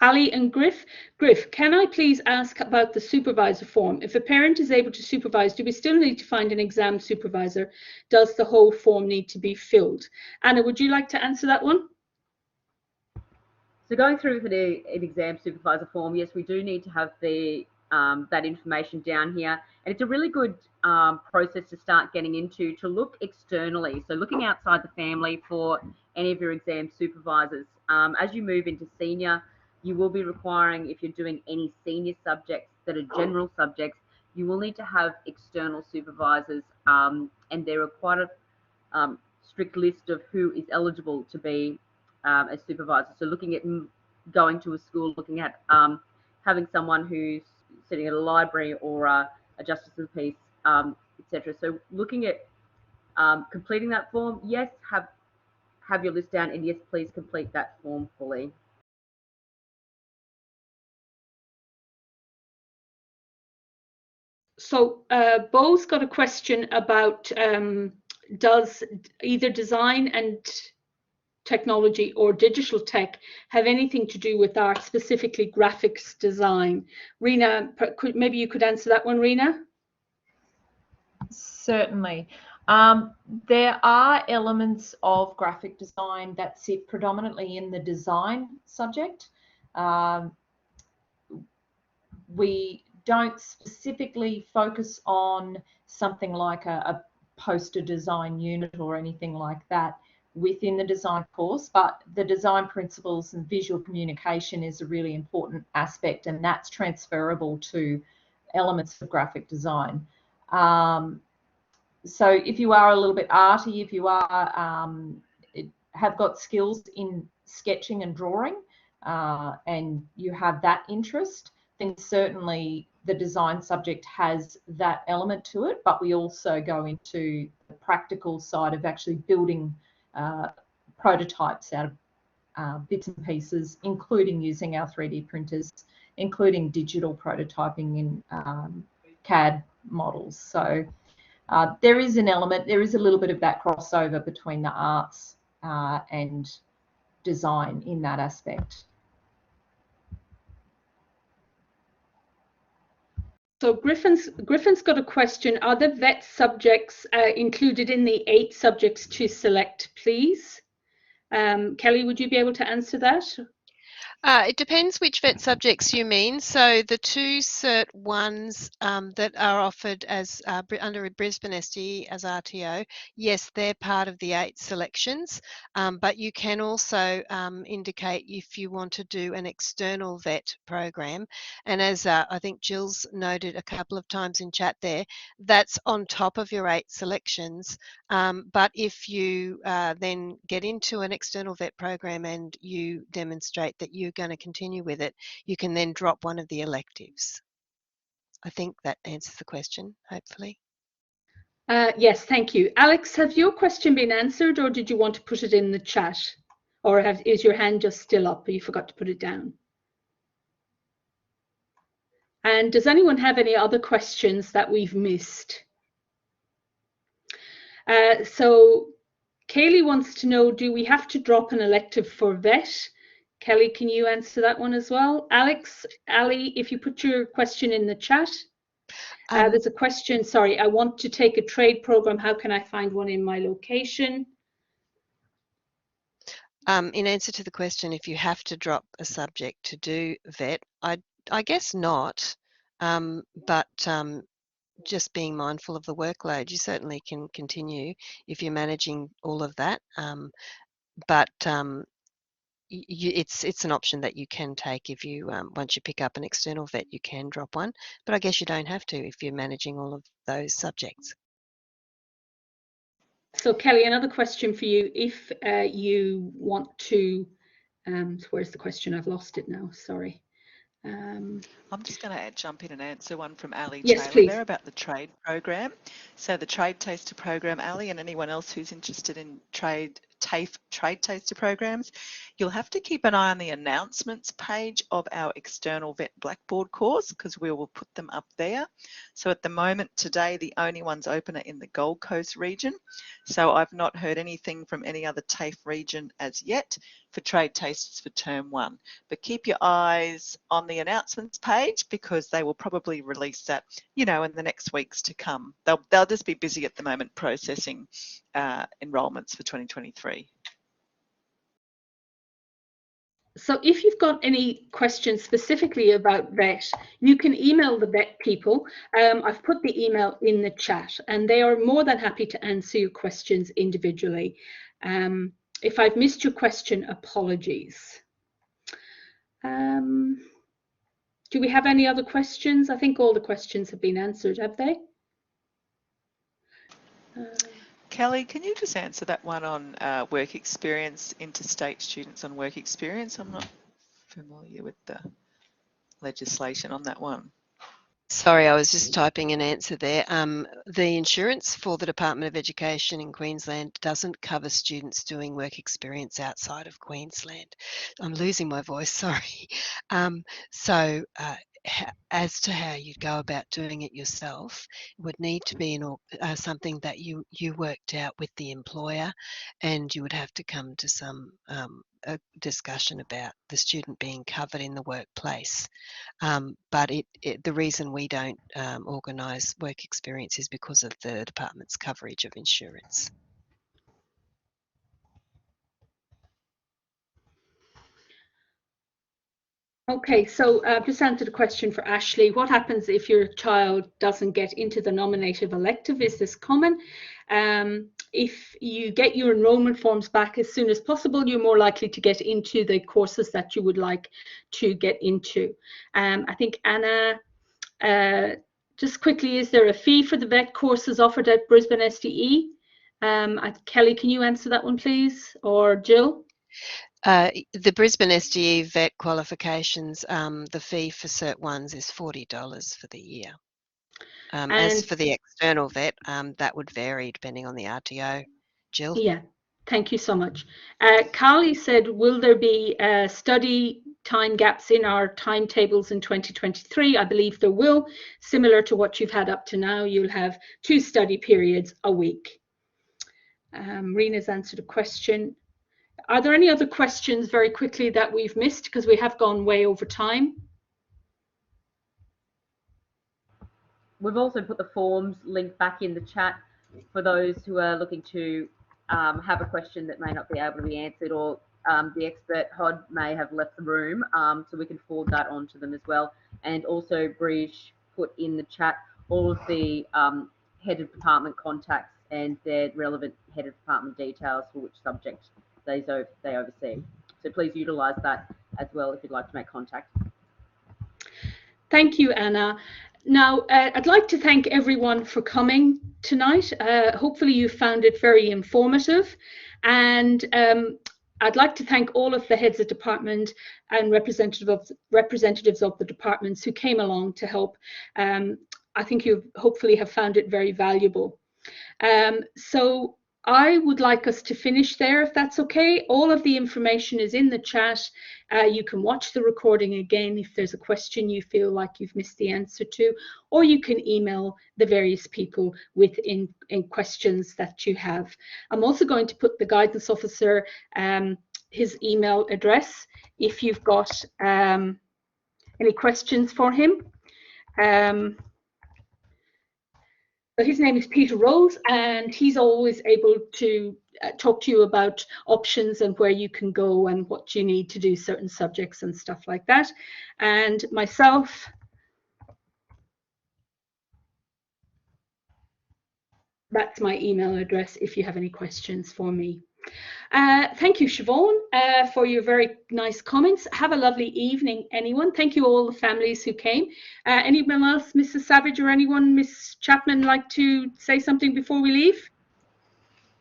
Speaker 1: Ali and Griff. Griff, can I please ask about the supervisor form? If a parent is able to supervise, do we still need to find an exam supervisor? Does the whole form need to be filled? Anna, would you like to answer that one?
Speaker 11: So going through with an exam supervisor form, yes, we do need to have the that information down here, and it's a really good process to start getting into, to look externally, so looking outside the family for any of your exam supervisors. As you move into senior, you will be requiring, if you're doing any senior subjects that are general subjects, you will need to have external supervisors, and there are quite a strict list of who is eligible to be a supervisor. So looking at going to a school, looking at having someone who's sitting at a library or a justice of the peace, etc. So looking at completing that form, yes, have your list down, and yes, please complete that form fully.
Speaker 1: So Bo's got a question about does either design and technology or digital tech have anything to do with art, specifically graphics design? Rena, maybe you could answer that one, Rena?
Speaker 10: Certainly. There are elements of graphic design that sit predominantly in the design subject. We don't specifically focus on something like a poster design unit or anything like that within the design course, but the design principles and visual communication is a really important aspect, and that's transferable to elements of graphic design. So if you are a little bit arty, if you are have got skills in sketching and drawing, and you have that interest, then certainly the design subject has that element to it, but we also go into the practical side of actually building prototypes out of bits and pieces, including using our 3D printers, including digital prototyping in CAD models. So there is an element, there is a little bit of that crossover between the arts and design in that aspect.
Speaker 1: So Griffin's got a question. Are the VET subjects included in the 8 subjects to select, please? Kelly, would you be able to answer that?
Speaker 9: It depends which VET subjects you mean. So the 2 Cert 1s that are offered as under Brisbane SDE as RTO, yes, they're part of the 8 selections, but you can also indicate if you want to do an external VET program. And as I think Jill's noted a couple of times in chat there, that's on top of your 8 selections. But if you then get into an external VET program and you demonstrate that you're going to continue with it, you can then drop one of the electives. I think that answers the question, hopefully.
Speaker 1: Yes, thank you. Alex, have your question been answered, or did you want to put it in the chat? Or is your hand just still up, or you forgot to put it down? And does anyone have any other questions that we've missed? So Kaylee wants to know, do we have to drop an elective for vet? Kelly, can you answer that one as well? Alex, Ali, if you put your question in the chat. There's a question, sorry, I want to take a trade program. How can I find one in my location?
Speaker 9: In answer to the question, if you have to drop a subject to do vet, I guess not, but just being mindful of the workload. You certainly can continue if you're managing all of that, but it's an option that you can take if you once you pick up an external vet, you can drop one, but I guess you don't have to if you're managing all of those subjects.
Speaker 1: So Kelly, another question for you. If you want to, where's the question? I've lost it now, sorry.
Speaker 12: I'm just going to jump in and answer one from Ali
Speaker 1: Yes,
Speaker 12: Taylor
Speaker 1: please.
Speaker 12: there about the trade program. So the trade taster program, Ali, and anyone else who's interested in trade taster programs, you'll have to keep an eye on the announcements page of our external vet Blackboard course, because we will put them up there. So at the moment today, the only ones open are in the Gold Coast region. So I've not heard anything from any other TAFE region as yet for trade tasters for term 1. But keep your eyes on the announcements page, because they will probably release that, you know, in the next weeks to come. They'll just be busy at the moment processing enrolments for 2023.
Speaker 1: So if you've got any questions specifically about vet, you can email the vet people. I've put the email in the chat, and they are more than happy to answer your questions individually. If I've missed your question, apologies. Do we have any other questions? I think all the questions have been answered, have they?
Speaker 12: Kelly, can you just answer that one on work experience, interstate students on work experience? I'm not familiar with the legislation on that one.
Speaker 9: Sorry, I was just typing an answer there. The insurance for the Department of Education in Queensland doesn't cover students doing work experience outside of Queensland. I'm losing my voice, sorry. As to how you'd go about doing it yourself, it would need to be something that you worked out with the employer, and you would have to come to some a discussion about the student being covered in the workplace. But the reason we don't organise work experience is because of the department's coverage of insurance.
Speaker 1: Okay, so I've just answered a question for Ashley. What happens if your child doesn't get into the nominative elective? Is this common? If you get your enrolment forms back as soon as possible, you're more likely to get into the courses that you would like to get into. I think Anna, just quickly, is there a fee for the vet courses offered at Brisbane SDE? Kelly, can you answer that one, please? Or Jill?
Speaker 9: The Brisbane SDE vet qualifications, the fee for Cert 1s is $40 for the year. As for the external vet, that would vary depending on the RTO. Jill?
Speaker 1: Yeah, thank you so much. Carly said, will there be study time gaps in our timetables in 2023? I believe there will. Similar to what you've had up to now, you'll have 2 study periods a week. Rena's answered a question. Are there any other questions very quickly that we've missed, because we have gone way over time?
Speaker 11: We've also put the forms link back in the chat for those who are looking to have a question that may not be able to be answered, or the expert Hod may have left the room, so we can forward that on to them as well. And also Brish put in the chat all of the head of department contacts and their relevant head of department details for which subject they oversee. So please utilise that as well if you'd like to make contact.
Speaker 1: Thank you, Anna. Now, I'd like to thank everyone for coming tonight. Hopefully you found it very informative, and I'd like to thank all of the heads of department and representatives of the departments who came along to help. I think you hopefully have found it very valuable. So I would like us to finish there, if that's okay. All of the information is in the chat. You can watch the recording again if there's a question you feel like you've missed the answer to, or you can email the various people with in questions that you have. I'm also going to put the guidance officer, his email address, if you've got any questions for him. But his name is Peter Rose, and he's always able to talk to you about options and where you can go and what you need to do certain subjects and stuff like that. And myself, that's my email address if you have any questions for me. Thank you, Siobhan, for your very nice comments. Have a lovely evening, anyone. Thank you all the families who came. Anyone else, Mrs. Savage or anyone, Miss Chapman, like to say something before we leave?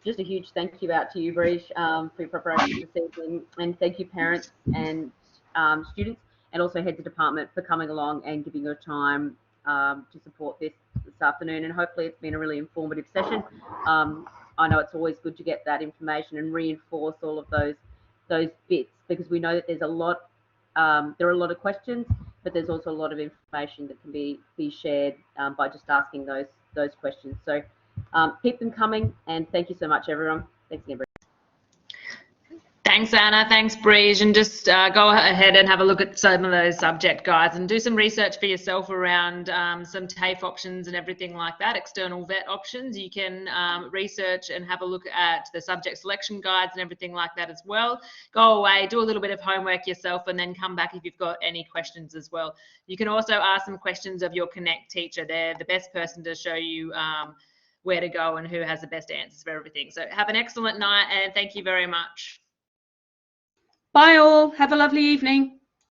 Speaker 11: Just a huge thank you out to you, Breege, for your preparation this evening, and thank you parents and students, and also heads of department for coming along and giving your time to support this afternoon. And hopefully it's been a really informative session. I know it's always good to get that information and reinforce all of those bits, because we know that there's a lot, there are a lot of questions, but there's also a lot of information that can be shared by just asking those questions. So keep them coming, and thank you so much, everyone. Thanks again, Bri.
Speaker 13: Thanks, Anna. Thanks, Breege. And just go ahead and have a look at some of those subject guides and do some research for yourself around some TAFE options and everything like that, external vet options. You can research and have a look at the subject selection guides and everything like that as well. Go away, do a little bit of homework yourself, and then come back if you've got any questions as well. You can also ask some questions of your Connect teacher. They're the best person to show you where to go and who has the best answers for everything. So have an excellent night, and thank you very much.
Speaker 1: Bye all. Have a lovely evening.